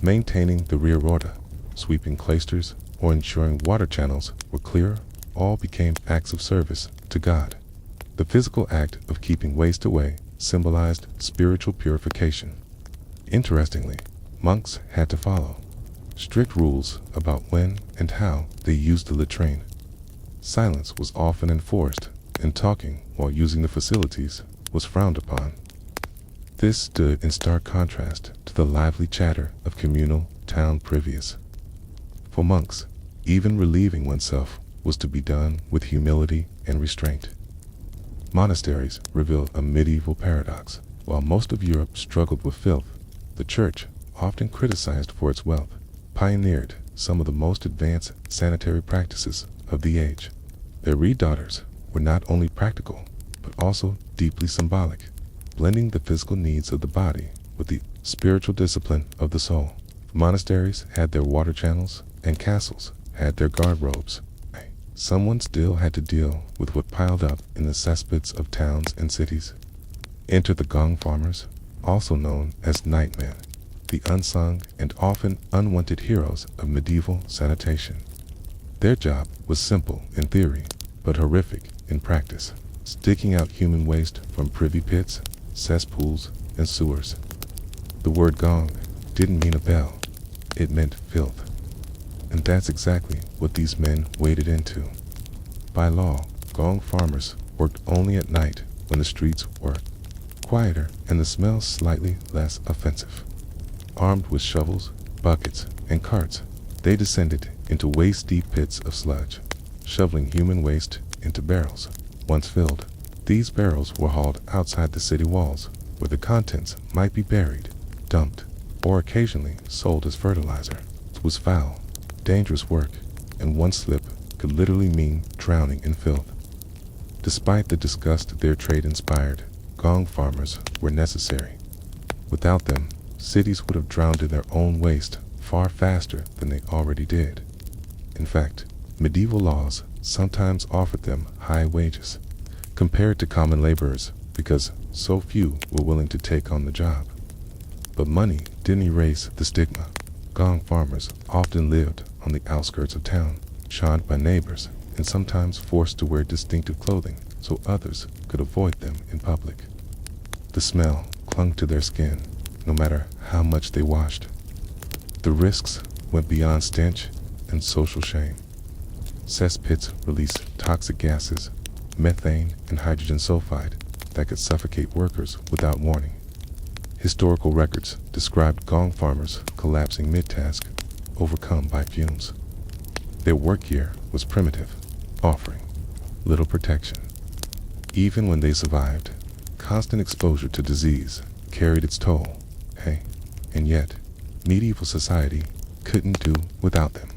Maintaining the rear order, sweeping cloisters, or ensuring water channels were clear all became acts of service to God. The physical act of keeping waste away symbolized spiritual purification. Interestingly, monks had to follow strict rules about when and how they used the latrine. Silence was often enforced, and talking while using the facilities was frowned upon. This stood in stark contrast to the lively chatter of communal town privies. For monks, even relieving oneself was to be done with humility and restraint. Monasteries reveal a medieval paradox. While most of Europe struggled with filth, the church, often criticized for its wealth, pioneered some of the most advanced sanitary practices of the age. Their reed daughters were not only practical, but also deeply symbolic, blending the physical needs of the body with the spiritual discipline of the soul. Monasteries had their water channels, and castles had their guard robes. Someone still had to deal with what piled up in the cesspits of towns and cities. Enter the gong farmers, also known as nightmen, the unsung and often unwanted heroes of medieval sanitation. Their job was simple in theory, but horrific in practice, sticking out human waste from privy pits, cesspools, and sewers. The word gong didn't mean a bell, it meant filth. And that's exactly what these men waded into. By law, gong farmers worked only at night when the streets were quieter and the smell slightly less offensive. Armed with shovels, buckets, and carts, they descended into waist-deep pits of sludge, shoveling human waste into barrels. Once filled, these barrels were hauled outside the city walls, where the contents might be buried, dumped, or occasionally sold as fertilizer. It was foul, dangerous work, and one slip could literally mean drowning in filth. Despite the disgust their trade inspired, gong farmers were necessary. Without them, cities would have drowned in their own waste far faster than they already did. In fact, medieval laws sometimes offered them high wages, compared to common laborers, because so few were willing to take on the job. But money didn't erase the stigma. Gong farmers often lived on the outskirts of town, shunned by neighbors, and sometimes forced to wear distinctive clothing so others could avoid them in public. The smell clung to their skin, no matter how much they washed. The risks went beyond stench and social shame. Cesspits released toxic gases, methane and hydrogen sulfide, that could suffocate workers without warning. Historical records described gong farmers collapsing mid-task, overcome by fumes. Their work gear was primitive, offering little protection. Even when they survived, constant exposure to disease carried its toll. And yet, medieval society couldn't do without them.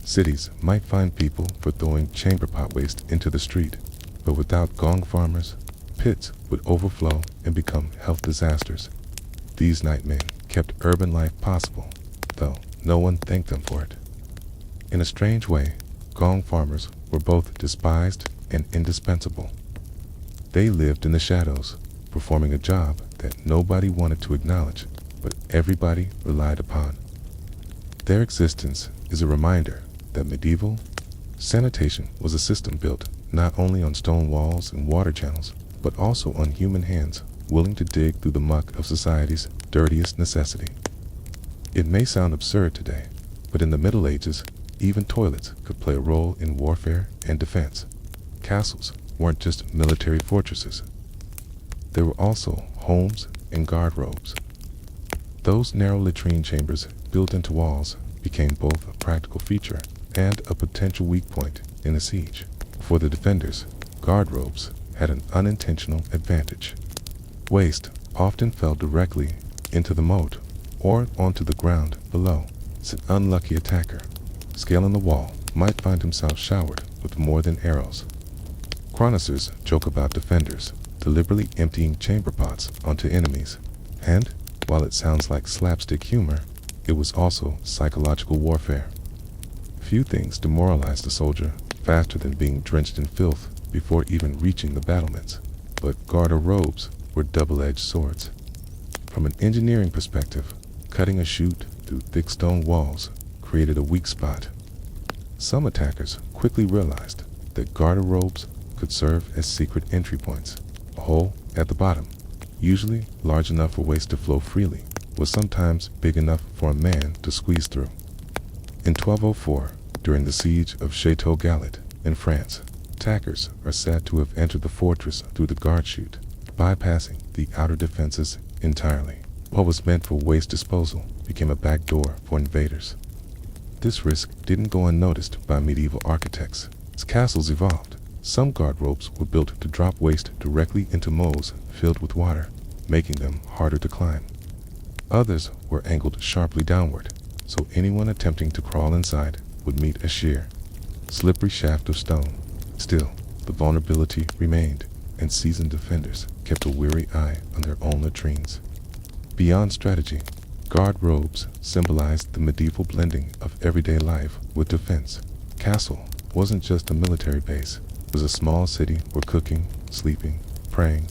Cities might find people for throwing chamber pot waste into the street, but without gong farmers, pits would overflow and become health disasters. These nightmen kept urban life possible, though no one thanked them for it. In a strange way, gong farmers were both despised and indispensable. They lived in the shadows, performing a job that nobody wanted to acknowledge, but everybody relied upon. Their existence is a reminder that medieval sanitation was a system built not only on stone walls and water channels, but also on human hands willing to dig through the muck of society's dirtiest necessity. It may sound absurd today, but in the Middle Ages, even toilets could play a role in warfare and defense. Castles weren't just military fortresses. They were also homes and guard robes. Those narrow latrine chambers built into walls became both a practical feature and a potential weak point in a siege. For the defenders, guard robes had an unintentional advantage. Waste often fell directly into the moat or onto the ground below. An unlucky attacker scaling the wall might find himself showered with more than arrows. Chroniclers joke about defenders deliberately emptying chamber pots onto enemies, and while it sounds like slapstick humor, it was also psychological warfare. Few things demoralized a soldier faster than being drenched in filth before even reaching the battlements, but garter robes were double-edged swords. From an engineering perspective, cutting a chute through thick stone walls created a weak spot. Some attackers quickly realized that garter robes could serve as secret entry points. A hole at the bottom, usually large enough for waste to flow freely, was sometimes big enough for a man to squeeze through. In 1204, during the siege of Château Gallet in France, attackers are said to have entered the fortress through the guard chute, bypassing the outer defenses entirely. What was meant for waste disposal became a back door for invaders. This risk didn't go unnoticed by medieval architects. As castles evolved, some guard ropes were built to drop waste directly into moles filled with water, making them harder to climb. Others were angled sharply downward, so anyone attempting to crawl inside would meet a sheer, slippery shaft of stone. Still, the vulnerability remained, and seasoned defenders kept a weary eye on their own latrines. Beyond strategy, guard robes symbolized the medieval blending of everyday life with defense. Castle wasn't just a military base, it was a small city where cooking, sleeping, praying,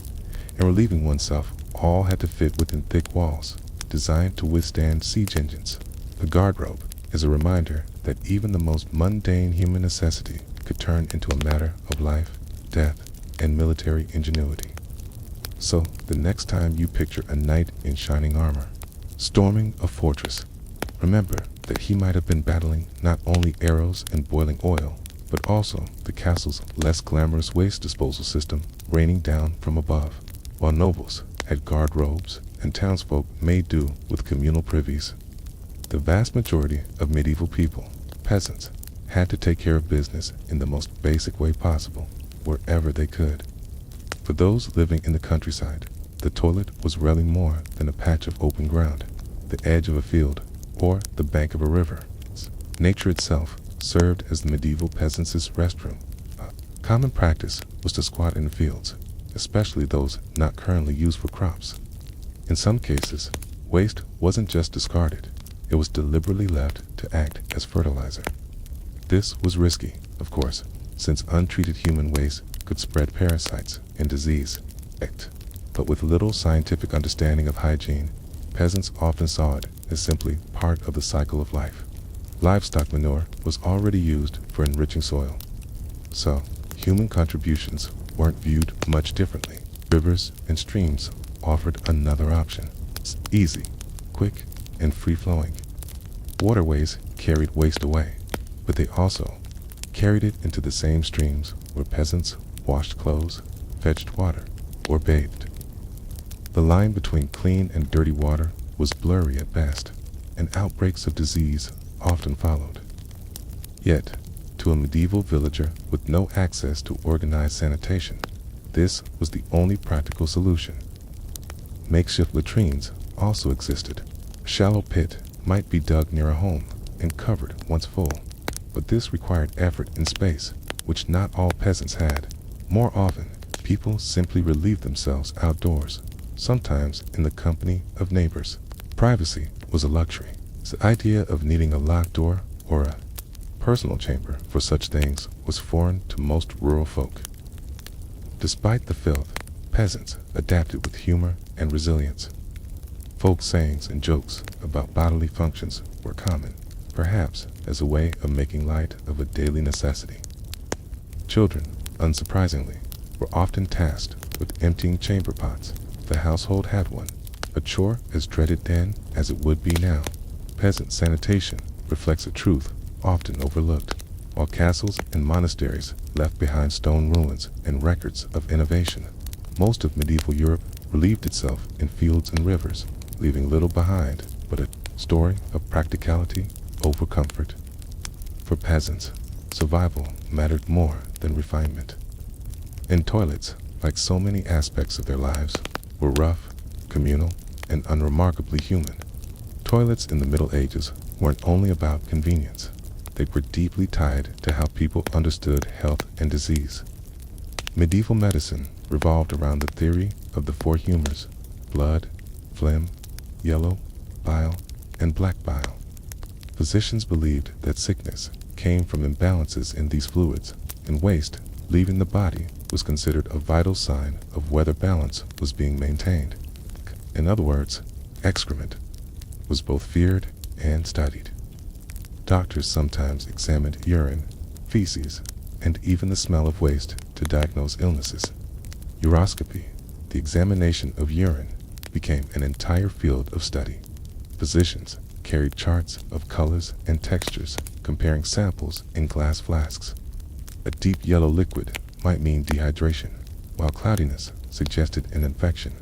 and relieving oneself all had to fit within thick walls, designed to withstand siege engines. The guard robe is a reminder that even the most mundane human necessity could turn into a matter of life, death, and military ingenuity. So, the next time you picture a knight in shining armor, storming a fortress, remember that he might have been battling not only arrows and boiling oil, but also the castle's less glamorous waste disposal system raining down from above, while nobles had guard robes and townsfolk made do with communal privies. The vast majority of medieval people, peasants, had to take care of business in the most basic way possible, wherever they could. For those living in the countryside, the toilet was rarely more than a patch of open ground, the edge of a field, or the bank of a river. Nature itself served as the medieval peasants' restroom. A common practice was to squat in the fields, especially those not currently used for crops. In some cases, waste wasn't just discarded, it was deliberately left to act as fertilizer. This was risky, of course, since untreated human waste could spread parasites and disease. But with little scientific understanding of hygiene, peasants often saw it as simply part of the cycle of life. Livestock manure was already used for enriching soil, so human contributions weren't viewed much differently. Rivers and streams offered another option. It's easy, quick, and free-flowing. Waterways carried waste away, but they also carried it into the same streams where peasants washed clothes, fetched water, or bathed. The line between clean and dirty water was blurry at best, and outbreaks of disease often followed. Yet, to a medieval villager with no access to organized sanitation, this was the only practical solution. Makeshift latrines also existed. A shallow pit might be dug near a home and covered once full, but this required effort and space, which not all peasants had. More often, people simply relieved themselves outdoors, sometimes in the company of neighbors. Privacy was a luxury. The idea of needing a locked door or a personal chamber for such things was foreign to most rural folk. Despite the filth, peasants adapted with humor and resilience. Folk sayings and jokes about bodily functions were common, perhaps as a way of making light of a daily necessity. Children, unsurprisingly, were often tasked with emptying chamber pots if the household had one, a chore as dreaded then as it would be now. Peasant sanitation reflects a truth often overlooked. While castles and monasteries left behind stone ruins and records of innovation, most of medieval Europe relieved itself in fields and rivers, leaving little behind but a story of practicality over comfort. For peasants, survival mattered more than refinement. And toilets, like so many aspects of their lives, were rough, communal, and unremarkably human. Toilets in the Middle Ages weren't only about convenience. They were deeply tied to how people understood health and disease. Medieval medicine revolved around the theory of the four humors: blood, phlegm, yellow, bile, and black bile. Physicians believed that sickness came from imbalances in these fluids, and waste leaving the body was considered a vital sign of whether balance was being maintained. In other words, excrement was both feared and studied. Doctors sometimes examined urine, feces, and even the smell of waste to diagnose illnesses. Uroscopy, the examination of urine, became an entire field of study. Physicians carried charts of colors and textures, comparing samples in glass flasks. A deep yellow liquid might mean dehydration, while cloudiness suggested an infection.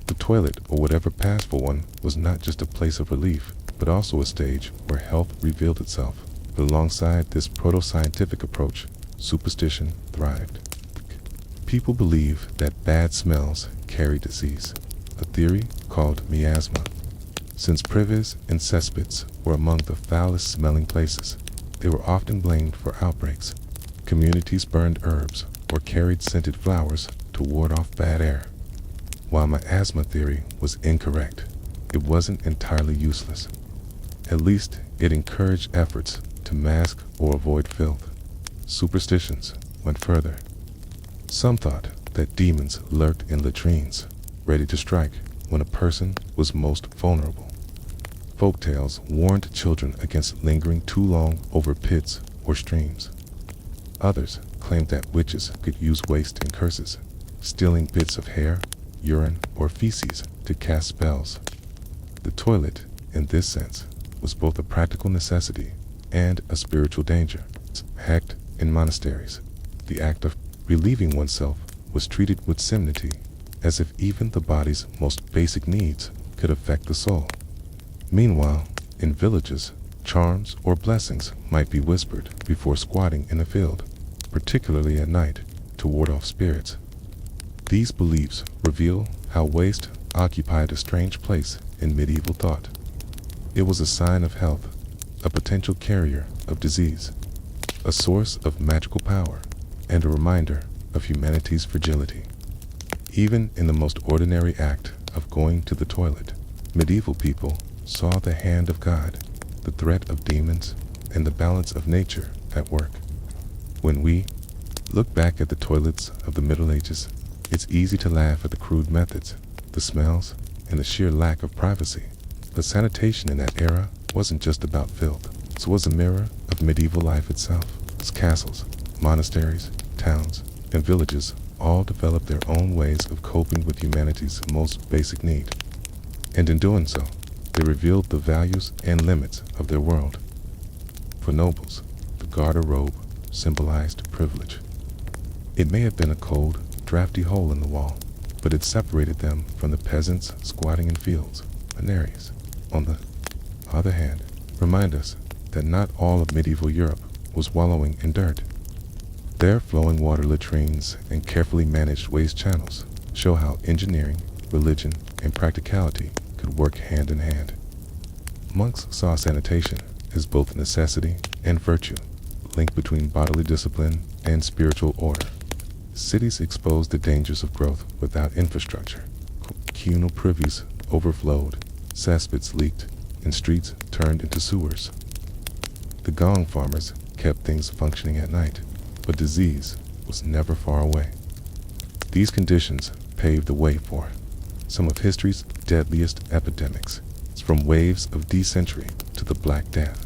The toilet, or whatever passed for one, was not just a place of relief, but also a stage where health revealed itself. But alongside this proto-scientific approach, superstition thrived. People believed that bad smells carry disease, a theory called miasma. Since privies and cesspits were among the foulest smelling places, they were often blamed for outbreaks. Communities burned herbs or carried scented flowers to ward off bad air. While miasma theory was incorrect, it wasn't entirely useless. At least it encouraged efforts to mask or avoid filth. Superstitions went further. Some thought that demons lurked in latrines, ready to strike when a person was most vulnerable. Folktales warned children against lingering too long over pits or streams. Others claimed that witches could use waste and curses, stealing bits of hair, urine, or feces to cast spells. The toilet, in this sense, was both a practical necessity and a spiritual danger. Hecked in monasteries, the act of relieving oneself was treated with solemnity, as if even the body's most basic needs could affect the soul. Meanwhile, in villages, charms or blessings might be whispered before squatting in a field, particularly at night, to ward off spirits. These beliefs reveal how waste occupied a strange place in medieval thought. It was a sign of health, a potential carrier of disease, a source of magical power, and a reminder of humanity's fragility. Even in the most ordinary act of going to the toilet, medieval people saw the hand of God, the threat of demons, and the balance of nature at work. When we look back at the toilets of the Middle Ages, it's easy to laugh at the crude methods, the smells, and the sheer lack of privacy. But sanitation in that era wasn't just about filth. It was a mirror of medieval life itself. Its castles, monasteries, towns, and villages all developed their own ways of coping with humanity's most basic need. And in doing so, they revealed the values and limits of their world. For nobles, the garter robe symbolized privilege. It may have been a cold, drafty hole in the wall, but it separated them from the peasants squatting in fields. Veneries, on the other hand, remind us that not all of medieval Europe was wallowing in dirt. Their flowing water latrines and carefully managed waste channels show how engineering, religion, and practicality could work hand in hand. Monks saw sanitation as both necessity and virtue, linked between bodily discipline and spiritual order. Cities exposed the dangers of growth without infrastructure. Communal privies overflowed, cesspits leaked, and streets turned into sewers. The gong farmers kept things functioning at night, but disease was never far away. These conditions paved the way for some of history's deadliest epidemics, from waves of dysentery to the Black Death.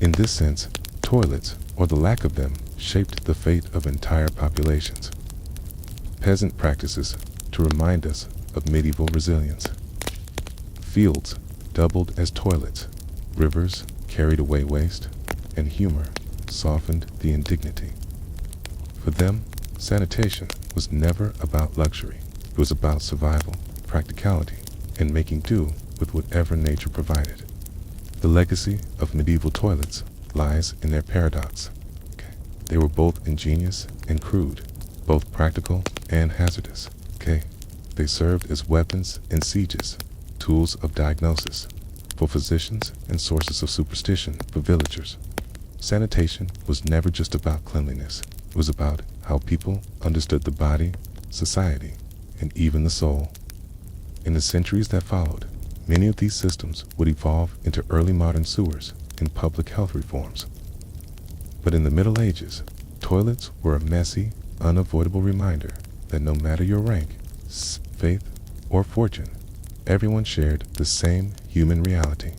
In this sense, toilets, or the lack of them, shaped the fate of entire populations. Peasant practices to remind us of medieval resilience. Fields doubled as toilets, rivers carried away waste, and humor softened the indignity. For them, sanitation was never about luxury. It was about survival, practicality, and making do with whatever nature provided. The legacy of medieval toilets lies in their paradox. They were both ingenious and crude, both practical and hazardous. They served as weapons in sieges, tools of diagnosis for physicians, and sources of superstition for villagers. Sanitation was never just about cleanliness. It was about how people understood the body, society, and even the soul. In the centuries that followed, many of these systems would evolve into early modern sewers and public health reforms. But in the Middle Ages, toilets were a messy, unavoidable reminder that no matter your rank, faith, or fortune, everyone shared the same human reality.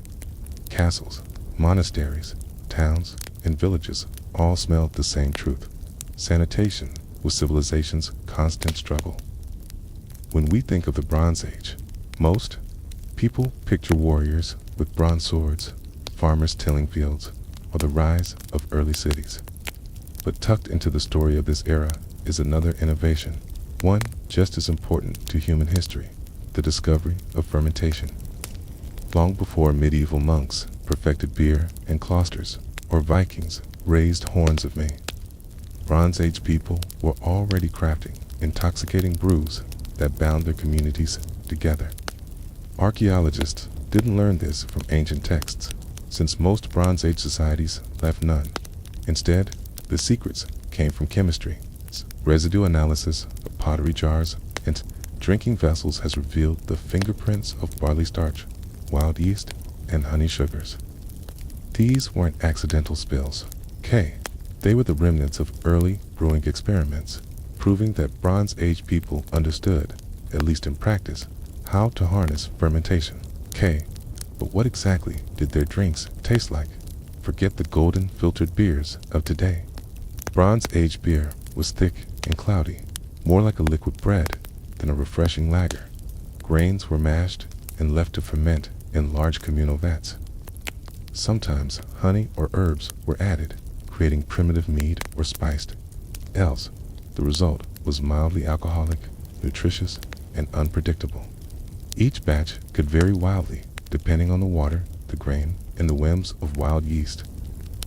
Castles, monasteries, towns, and villages all smelled the same truth. Sanitation was civilization's constant struggle. When we think of the Bronze Age, most people picture warriors with bronze swords, farmers tilling fields, or the rise of early cities. But tucked into the story of this era is another innovation, one just as important to human history: the discovery of fermentation. Long before medieval monks perfected beer and cloisters, or Vikings raised horns of May, Bronze Age people were already crafting intoxicating brews that bound their communities together. Archaeologists didn't learn this from ancient texts, since most Bronze Age societies left none. Instead, the secrets came from chemistry. Residue analysis of pottery jars and drinking vessels has revealed the fingerprints of barley starch wild yeast, and honey sugars. These weren't accidental spills. K. They were the remnants of early brewing experiments, proving that Bronze Age people understood, at least in practice, how to harness fermentation. K. But what exactly did their drinks taste like? Forget the golden filtered beers of today. Bronze Age beer was thick and cloudy, more like a liquid bread than a refreshing lager. Grains were mashed and left to ferment in large communal vats. Sometimes honey or herbs were added, creating primitive mead or spiced. Else, the result was mildly alcoholic, nutritious, and unpredictable. Each batch could vary wildly, depending on the water, the grain, and the whims of wild yeast.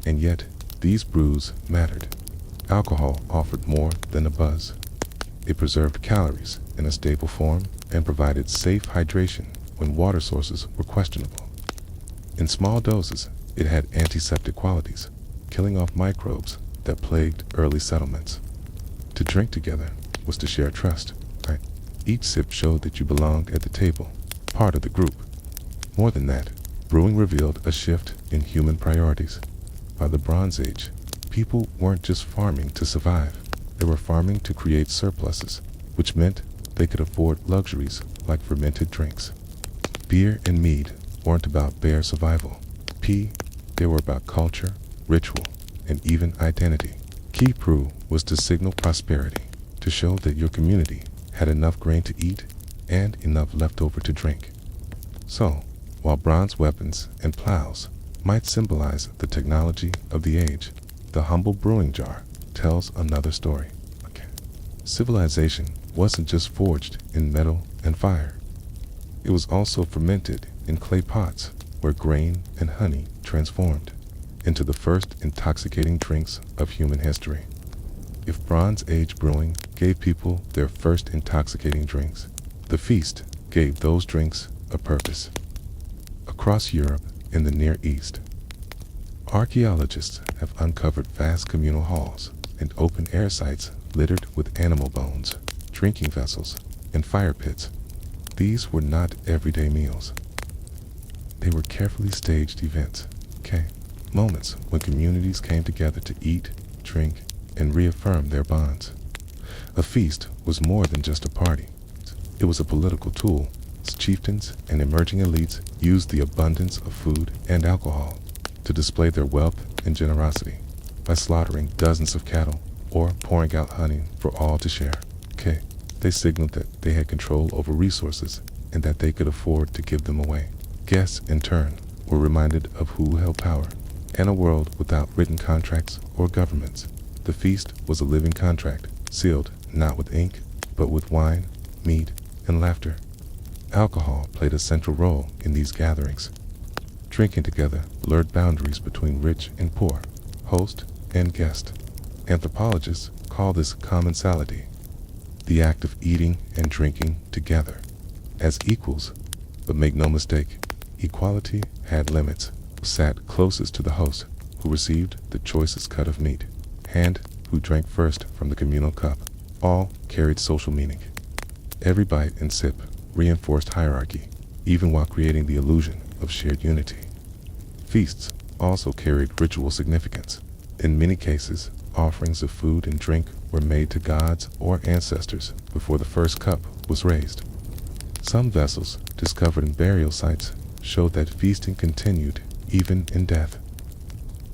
And yet, these brews mattered. Alcohol offered more than a buzz. It preserved calories in a stable form and provided safe hydration when water sources were questionable. In small doses, it had antiseptic qualities, killing off microbes that plagued early settlements. To drink together was to share trust, right? Each sip showed that you belonged at the table, part of the group. More than that, brewing revealed a shift in human priorities. By the Bronze Age, people weren't just farming to survive. They were farming to create surpluses, which meant they could afford luxuries like fermented drinks. Beer and mead weren't about bare survival. They were about culture, ritual, and even identity. Key brew was to signal prosperity, to show that your community had enough grain to eat and enough left over to drink. So, while bronze weapons and plows might symbolize the technology of the age, the humble brewing jar tells another story. Civilization wasn't just forged in metal and fire. It was also fermented in clay pots where grain and honey transformed into the first intoxicating drinks of human history. If Bronze Age brewing gave people their first intoxicating drinks, the feast gave those drinks a purpose. Across Europe and the Near East, archaeologists have uncovered vast communal halls and open-air sites littered with animal bones, drinking vessels, and fire pits. These were not everyday meals. They were carefully staged events, moments when communities came together to eat, drink, and reaffirm their bonds. A feast was more than just a party. It was a political tool. Chieftains and emerging elites used the abundance of food and alcohol to display their wealth and generosity by slaughtering dozens of cattle or pouring out honey for all to share. They signaled that they had control over resources and that they could afford to give them away. Guests, in turn, were reminded of who held power. In a world without written contracts or governments, the feast was a living contract, sealed not with ink, but with wine, mead, and laughter. Alcohol played a central role in these gatherings. Drinking together blurred boundaries between rich and poor, host and guest. Anthropologists call this commensality, the act of eating and drinking together as equals. But make no mistake, equality had limits. Who sat closest to the host, who received the choicest cut of meat, and who drank first from the communal cup, all carried social meaning. Every bite and sip reinforced hierarchy, even while creating the illusion of shared unity. Feasts also carried ritual significance. In many cases, offerings of food and drink were made to gods or ancestors before the first cup was raised. Some vessels discovered in burial sites showed that feasting continued even in death.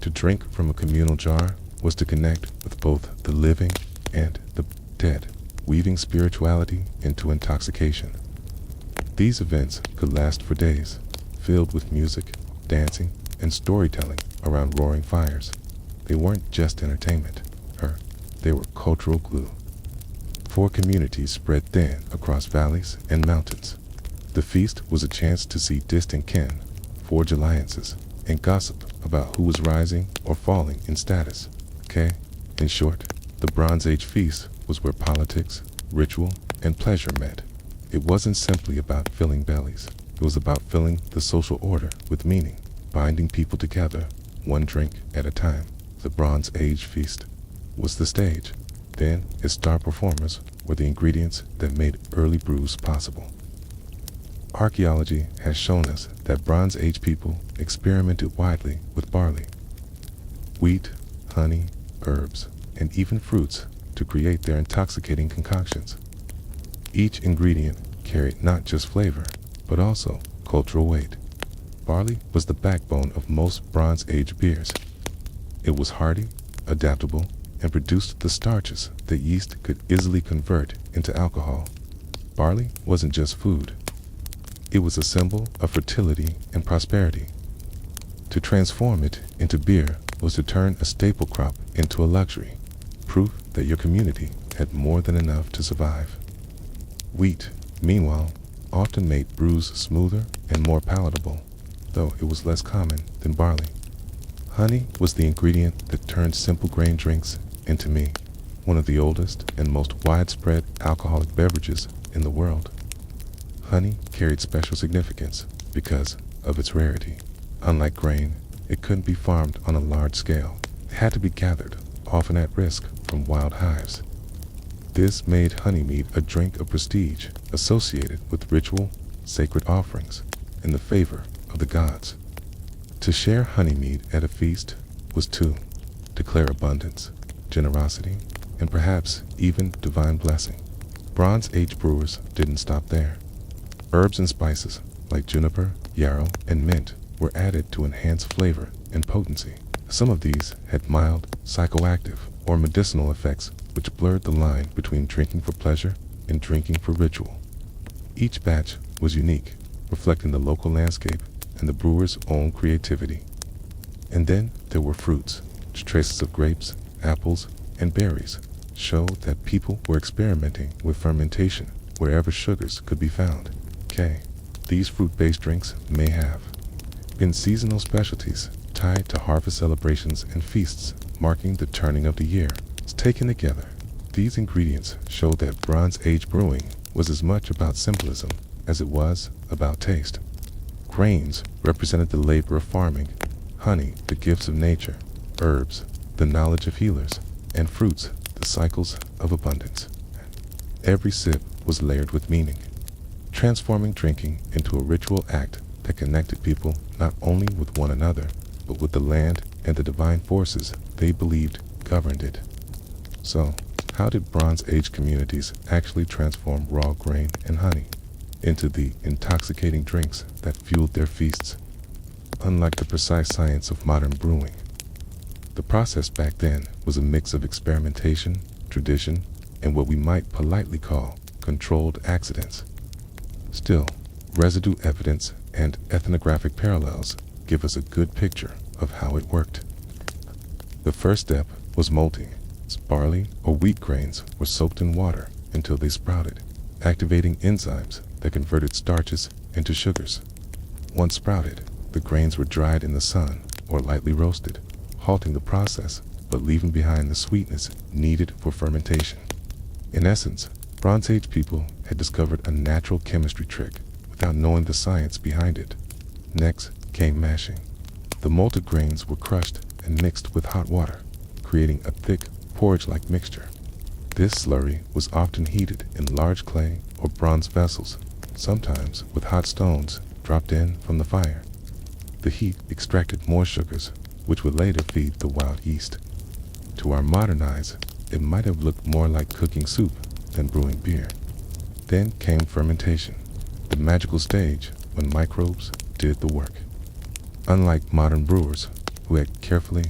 To drink from a communal jar was to connect with both the living and the dead, weaving spirituality into intoxication. These events could last for days, filled with music, dancing, and storytelling around roaring fires. They weren't just entertainment, they were cultural glue. 4 communities spread thin across valleys and mountains. The feast was a chance to see distant kin, forge alliances, and gossip about who was rising or falling in status. In short, the Bronze Age feast was where politics, ritual, and pleasure met. It wasn't simply about filling bellies. It was about filling the social order with meaning, binding people together, one drink at a time. The Bronze Age feast was the stage. Then, its star performers were the ingredients that made early brews possible. Archaeology has shown us that Bronze Age people experimented widely with barley, wheat, honey, herbs, and even fruits to create their intoxicating concoctions. Each ingredient carried not just flavor, but also cultural weight. Barley was the backbone of most Bronze Age beers. It was hardy, adaptable, and produced the starches that yeast could easily convert into alcohol. Barley wasn't just food. It was a symbol of fertility and prosperity. To transform it into beer was to turn a staple crop into a luxury, proof that your community had more than enough to survive. Wheat, meanwhile, often made brews smoother and more palatable, though it was less common than barley. Honey was the ingredient that turned simple grain drinks into me, one of the oldest and most widespread alcoholic beverages in the world. Honey carried special significance because of its rarity. Unlike grain, it couldn't be farmed on a large scale. It had to be gathered, often at risk, from wild hives. This made honey mead a drink of prestige associated with ritual, sacred offerings, and the favor of the gods. To share honey mead at a feast was to declare abundance, generosity, and perhaps even divine blessing. Bronze Age brewers didn't stop there. Herbs and spices like juniper, yarrow, and mint were added to enhance flavor and potency. Some of these had mild, psychoactive, or medicinal effects which blurred the line between drinking for pleasure and drinking for ritual. Each batch was unique, reflecting the local landscape and the brewer's own creativity. And then there were fruits. Traces of grapes, apples, and berries showed that people were experimenting with fermentation wherever sugars could be found. These fruit-based drinks may have been seasonal specialties tied to harvest celebrations and feasts marking the turning of the year. Taken together, these ingredients show that Bronze Age brewing was as much about symbolism as it was about taste. Grains represented the labor of farming, honey the gifts of nature, herbs the knowledge of healers, and fruits the cycles of abundance. Every sip was layered with meaning, transforming drinking into a ritual act that connected people not only with one another, but with the land and the divine forces they believed governed it. So, how did Bronze Age communities actually transform raw grain and honey into the intoxicating drinks that fueled their feasts? Unlike the precise science of modern brewing, the process back then was a mix of experimentation, tradition, and what we might politely call controlled accidents. Still, residue evidence and ethnographic parallels give us a good picture of how it worked. The first step was malting. Barley or wheat grains were soaked in water until they sprouted, activating enzymes that converted starches into sugars. Once sprouted, the grains were dried in the sun or lightly roasted, halting the process but leaving behind the sweetness needed for fermentation. In essence, Bronze Age people had discovered a natural chemistry trick without knowing the science behind it. Next came mashing. The malted grains were crushed and mixed with hot water, creating a thick, porridge-like mixture. This slurry was often heated in large clay or bronze vessels, sometimes with hot stones dropped in from the fire. The heat extracted more sugars, which would later feed the wild yeast. To our modern eyes, it might have looked more like cooking soup than brewing beer. Then came fermentation, the magical stage when microbes did the work. Unlike modern brewers, who had carefully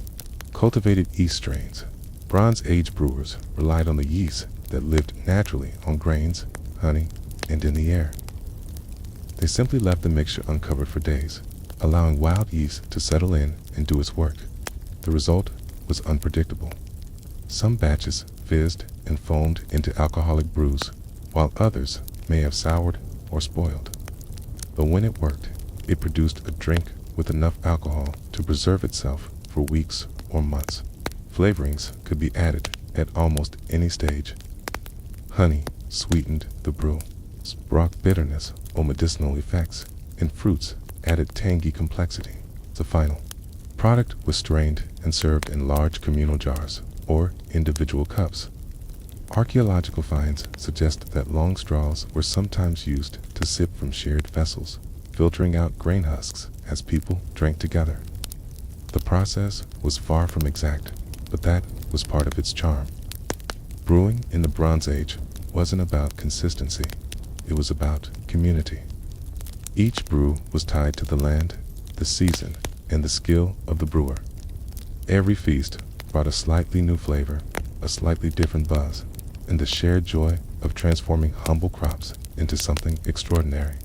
cultivated yeast strains, Bronze Age brewers relied on the yeast that lived naturally on grains, honey, and in the air. They simply left the mixture uncovered for days, allowing wild yeast to settle in and do its work. The result was unpredictable. Some batches fizzed and foamed into alcoholic brews, while others may have soured or spoiled. But when it worked, it produced a drink with enough alcohol to preserve itself for weeks or months. Flavorings could be added at almost any stage. Honey sweetened the brew, brought bitterness or medicinal effects, and fruits added tangy complexity. The final product was strained and served in large communal jars or individual cups. Archaeological finds suggest that long straws were sometimes used to sip from shared vessels, filtering out grain husks as people drank together. The process was far from exact, but that was part of its charm. Brewing in the Bronze Age wasn't about consistency, it was about community. Each brew was tied to the land, the season, and the skill of the brewer. Every feast brought a slightly new flavor, a slightly different buzz, and the shared joy of transforming humble crops into something extraordinary.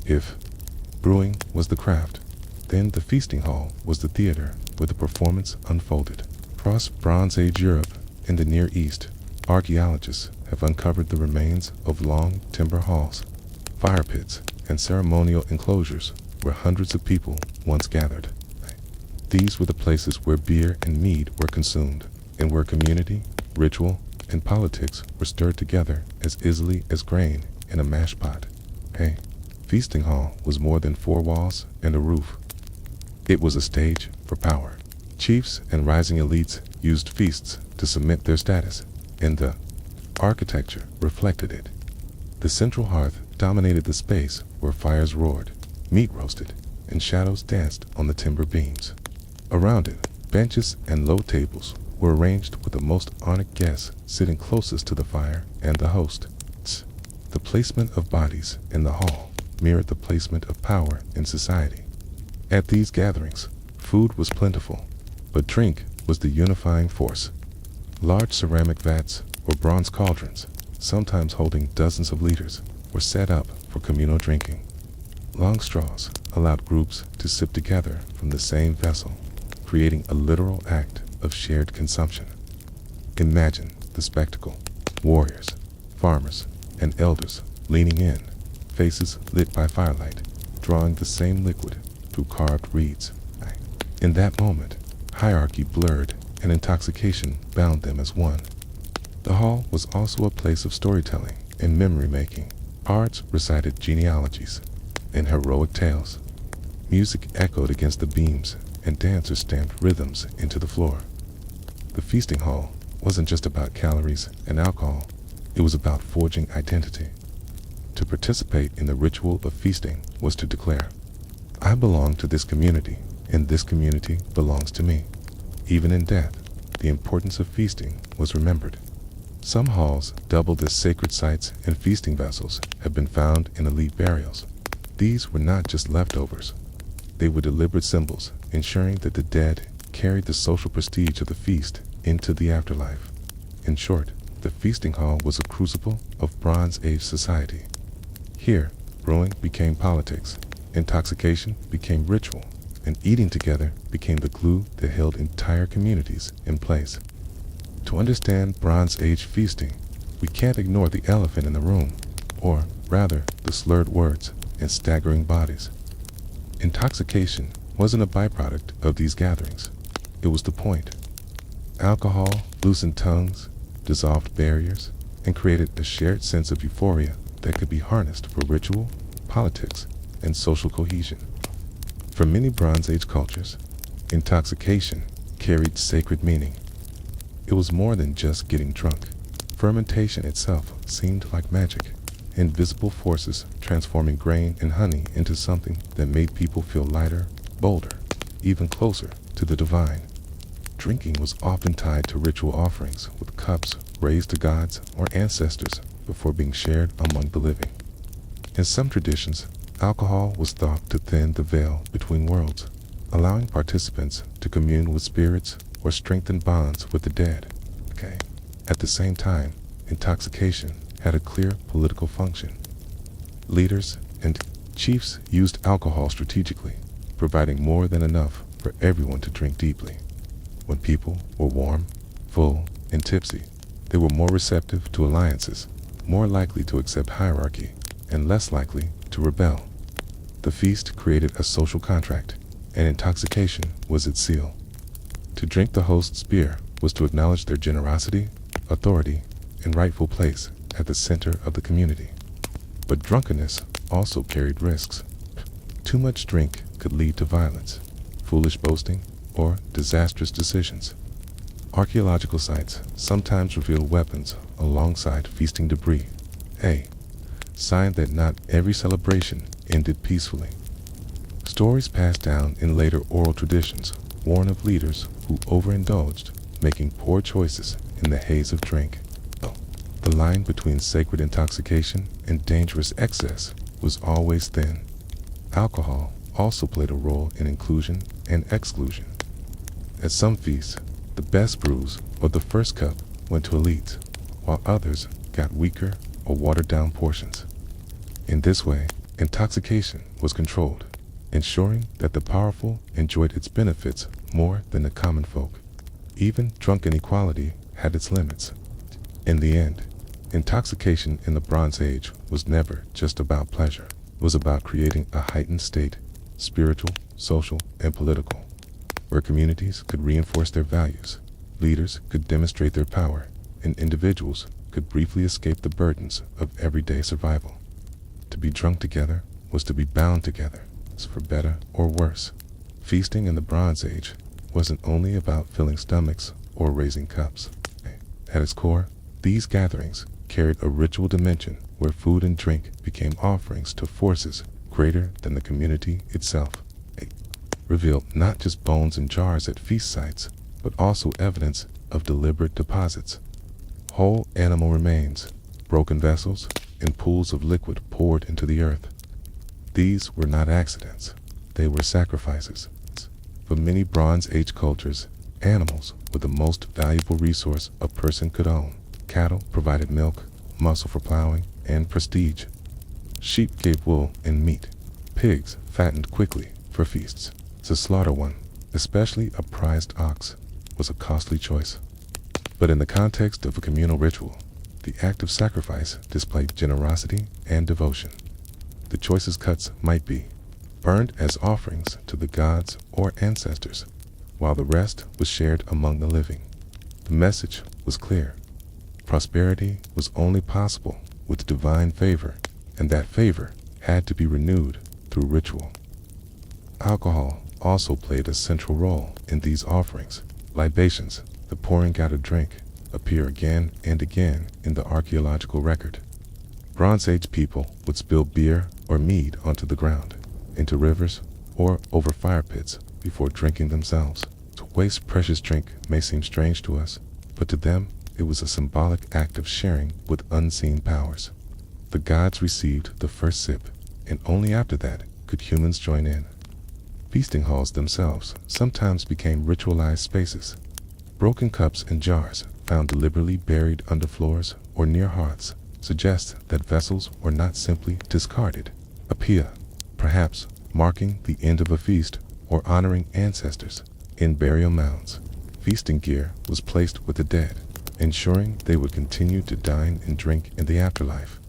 If brewing was the craft, then the feasting hall was the theater where the performance unfolded. Across Bronze Age Europe and the Near East, archaeologists have uncovered the remains of long timber halls, fire pits, and ceremonial enclosures where hundreds of people once gathered. These were the places where beer and mead were consumed, and where community, ritual, and politics were stirred together as easily as grain in a mash pot. Feasting hall was more than four walls and a roof. It was a stage for power. Chiefs and rising elites used feasts to cement their status, and the architecture reflected it. The central hearth dominated the space where fires roared, meat roasted, and shadows danced on the timber beams. Around it, benches and low tables were arranged with the most honored guests sitting closest to the fire and the host. The placement of bodies in the hall mirrored the placement of power in society. At these gatherings, food was plentiful, but drink was the unifying force. Large ceramic vats or bronze cauldrons, sometimes holding dozens of liters, were set up for communal drinking. Long straws allowed groups to sip together from the same vessel, creating a literal act of shared consumption. Imagine the spectacle: warriors, farmers, and elders leaning in, faces lit by firelight, drawing the same liquid through carved reeds. In that moment, hierarchy blurred and intoxication bound them as one. The hall was also a place of storytelling and memory making. Bards recited genealogies and heroic tales. Music echoed against the beams, and dancers stamped rhythms into the floor. The feasting hall wasn't just about calories and alcohol, it was about forging identity. To participate in the ritual of feasting was to declare, I belong to this community, and this community belongs to me. Even in death, the importance of feasting was remembered. Some halls doubled as sacred sites, and feasting vessels have been found in elite burials. These were not just leftovers. They were deliberate symbols, ensuring that the dead carried the social prestige of the feast into the afterlife. In short, the feasting hall was a crucible of Bronze Age society. Here, brewing became politics, intoxication became ritual, and eating together became the glue that held entire communities in place. To understand Bronze Age feasting, we can't ignore the elephant in the room, or rather, the slurred words and staggering bodies. Intoxication wasn't a byproduct of these gatherings. It was the point. Alcohol loosened tongues, dissolved barriers, and created a shared sense of euphoria that could be harnessed for ritual, politics, and social cohesion. For many Bronze Age cultures, intoxication carried sacred meaning. It was more than just getting drunk. Fermentation itself seemed like magic, invisible forces transforming grain and honey into something that made people feel lighter, bolder, even closer to the divine. Drinking was often tied to ritual offerings, with cups raised to gods or ancestors before being shared among the living. In some traditions, alcohol was thought to thin the veil between worlds, allowing participants to commune with spirits or strengthen bonds with the dead. At the same time, intoxication had a clear political function. Leaders and chiefs used alcohol strategically, providing more than enough for everyone to drink deeply. When people were warm, full, and tipsy, they were more receptive to alliances, more likely to accept hierarchy, and less likely to rebel. The feast created a social contract, and intoxication was its seal. To drink the host's beer was to acknowledge their generosity, authority, and rightful place at the center of the community. But drunkenness also carried risks. Too much drink could lead to violence, foolish boasting, or disastrous decisions. Archaeological sites sometimes reveal weapons alongside feasting debris, a sign that not every celebration ended peacefully. Stories passed down in later oral traditions warn of leaders who overindulged, making poor choices in the haze of drink. The line between sacred intoxication and dangerous excess was always thin. Alcohol also played a role in inclusion and exclusion. At some feasts, the best brews or the first cup went to elites, while others got weaker or watered-down portions. In this way, intoxication was controlled, ensuring that the powerful enjoyed its benefits more than the common folk. Even drunken equality had its limits. In the end, intoxication in the Bronze Age was never just about pleasure. It was about creating a heightened state, spiritual, social, and political, where communities could reinforce their values, leaders could demonstrate their power, and individuals could briefly escape the burdens of everyday survival. To be drunk together was to be bound together, for better or worse. Feasting in the Bronze Age wasn't only about filling stomachs or raising cups. At its core, these gatherings carried a ritual dimension where food and drink became offerings to forces greater than the community itself. Revealed not just bones and jars at feast sites, but also evidence of deliberate deposits. Whole animal remains, broken vessels, and pools of liquid poured into the earth. These were not accidents, they were sacrifices. For many Bronze Age cultures, animals were the most valuable resource a person could own. Cattle provided milk, muscle for plowing, and prestige. Sheep gave wool and meat. Pigs fattened quickly for feasts. To slaughter one, especially a prized ox, was a costly choice. But in the context of a communal ritual, the act of sacrifice displayed generosity and devotion. The choicest cuts might be burned as offerings to the gods or ancestors, while the rest was shared among the living. The message was clear. Prosperity was only possible with divine favor, and that favor had to be renewed through ritual. Alcohol also played a central role in these offerings. Libations, the pouring out of drink, appear again and again in the archaeological record. Bronze Age people would spill beer or mead onto the ground, into rivers, or over fire pits before drinking themselves. To waste precious drink may seem strange to us, but to them it was a symbolic act of sharing with unseen powers. The gods received the first sip, and only after that could humans join in. Feasting halls themselves sometimes became ritualized spaces. Broken cups and jars, found deliberately buried under floors or near hearths, suggest that vessels were not simply discarded. A pia, perhaps marking the end of a feast or honoring ancestors. In burial mounds, feasting gear was placed with the dead, ensuring they would continue to dine and drink in the afterlife.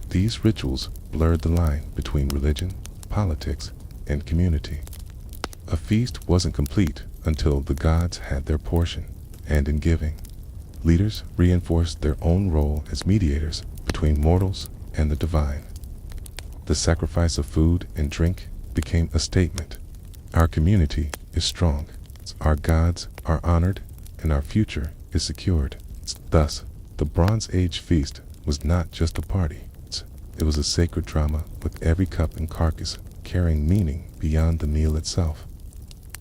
These rituals blurred the line between religion, politics, and community. A feast wasn't complete until the gods had their portion, and in giving, leaders reinforced their own role as mediators between mortals and the divine. The sacrifice of food and drink became a statement. Our community is strong, our gods are honored, and our future is secured. Thus, the Bronze Age feast was not just a party. It was a sacred drama with every cup and carcass carrying meaning beyond the meal itself.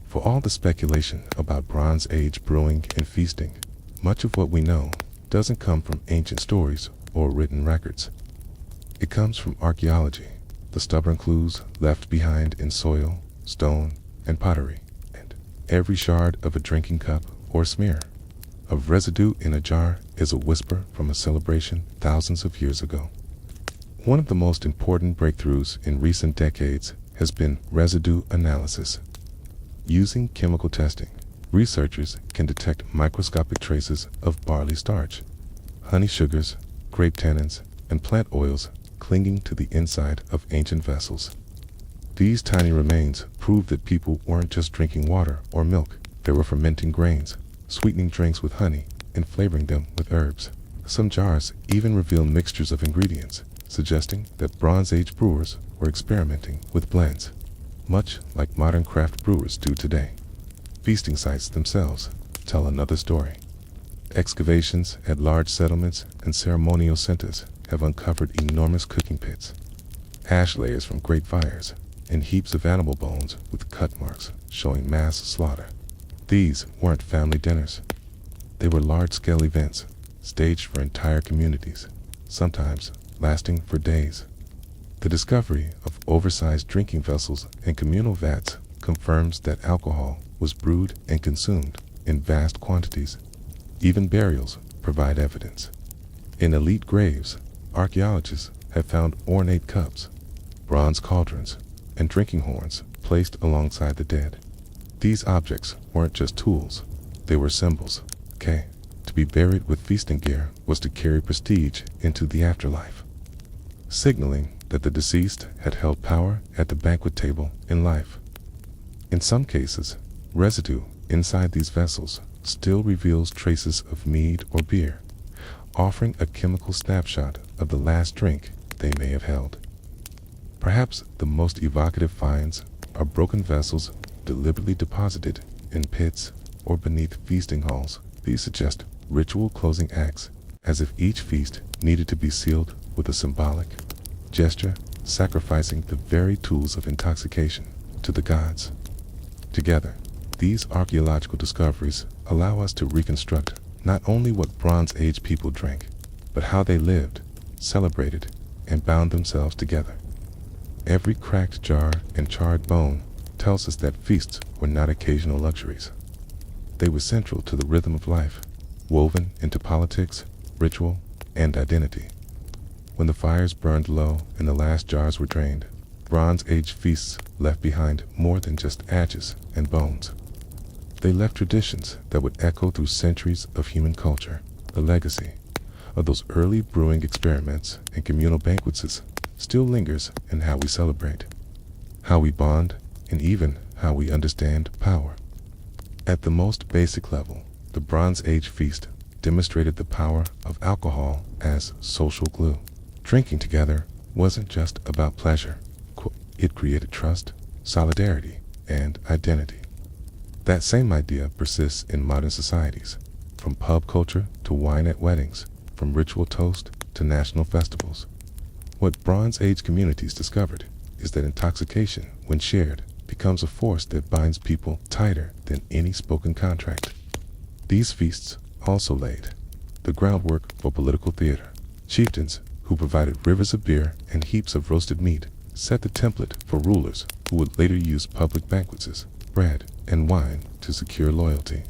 For all the speculation about Bronze Age brewing and feasting, much of what we know doesn't come from ancient stories or written records. It comes from archaeology, the stubborn clues left behind in soil, stone, and pottery, and every shard of a drinking cup or smear of residue in a jar is a whisper from a celebration thousands of years ago. One of the most important breakthroughs in recent decades has been residue analysis. Using chemical testing, researchers can detect microscopic traces of barley starch, honey sugars, grape tannins, and plant oils clinging to the inside of ancient vessels. These tiny remains prove that people weren't just drinking water or milk, they were fermenting grains, sweetening drinks with honey, and flavoring them with herbs. Some jars even reveal mixtures of ingredients, suggesting that Bronze Age brewers were experimenting with blends, much like modern craft brewers do today. Feasting sites themselves tell another story. Excavations at large settlements and ceremonial centers have uncovered enormous cooking pits, ash layers from great fires, and heaps of animal bones with cut marks showing mass slaughter. These weren't family dinners. They were large-scale events, staged for entire communities, sometimes lasting for days. The discovery of oversized drinking vessels and communal vats confirms that alcohol was brewed and consumed in vast quantities. Even burials provide evidence. In elite graves, archaeologists have found ornate cups, bronze cauldrons, and drinking horns placed alongside the dead. These objects weren't just tools, they were symbols. To be buried with feasting gear was to carry prestige into the afterlife, signaling that the deceased had held power at the banquet table in life. In some cases, residue inside these vessels still reveals traces of mead or beer, offering a chemical snapshot of the last drink they may have held. Perhaps the most evocative finds are broken vessels deliberately deposited in pits or beneath feasting halls. These suggest ritual closing acts, as if each feast needed to be sealed with a symbolic gesture, sacrificing the very tools of intoxication to the gods. Together, these archaeological discoveries allow us to reconstruct not only what Bronze Age people drank, but how they lived, celebrated, and bound themselves together. Every cracked jar and charred bone tells us that feasts were not occasional luxuries. They were central to the rhythm of life, woven into politics, ritual, and identity. When the fires burned low and the last jars were drained, Bronze Age feasts left behind more than just ashes and bones. They left traditions that would echo through centuries of human culture. The legacy of those early brewing experiments and communal banquets still lingers in how we celebrate, how we bond, and even how we understand power. At the most basic level, the Bronze Age feast demonstrated the power of alcohol as social glue. Drinking together wasn't just about pleasure. It created trust, solidarity, and identity. That same idea persists in modern societies, from pub culture to wine at weddings, from ritual toast to national festivals. What Bronze Age communities discovered is that intoxication, when shared, becomes a force that binds people tighter than any spoken contract. These feasts also laid the groundwork for political theater. Chieftains, who provided rivers of beer and heaps of roasted meat, set the template for rulers who would later use public banquets, bread, and wine to secure loyalty.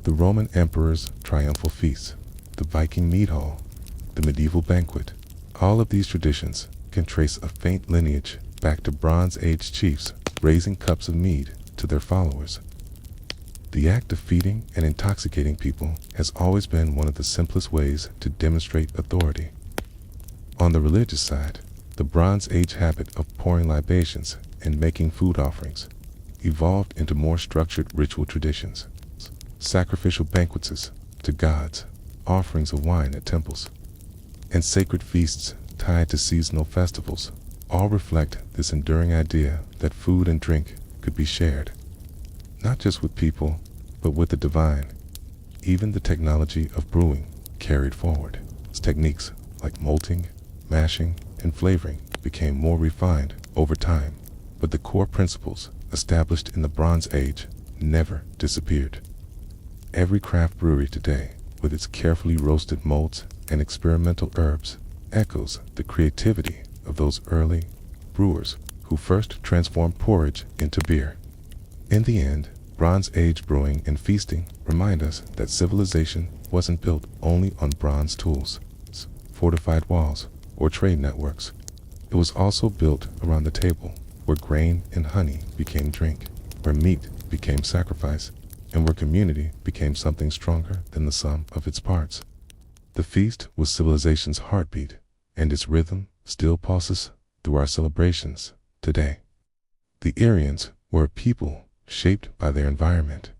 The Roman emperor's triumphal feasts, the Viking mead hall, the medieval banquet, all of these traditions can trace a faint lineage back to Bronze Age chiefs raising cups of mead to their followers. The act of feeding and intoxicating people has always been one of the simplest ways to demonstrate authority. On the religious side, the Bronze Age habit of pouring libations and making food offerings evolved into more structured ritual traditions. Sacrificial banquets to gods, offerings of wine at temples, and sacred feasts tied to seasonal festivals all reflect this enduring idea that food and drink could be shared, not just with people, but with the divine. Even the technology of brewing carried forward. Techniques like malting, mashing, and flavoring became more refined over time, but the core principles established in the Bronze Age never disappeared. Every craft brewery today, with its carefully roasted malts and experimental herbs, echoes the creativity of those early brewers who first transformed porridge into beer. In the end, Bronze Age brewing and feasting remind us that civilization wasn't built only on bronze tools, fortified walls, or trade networks. It was also built around the table, where grain and honey became drink, where meat became sacrifice, and where community became something stronger than the sum of its parts. The feast was civilization's heartbeat, and its rhythm still pulses through our celebrations today. The Aryans were a people shaped by their environment.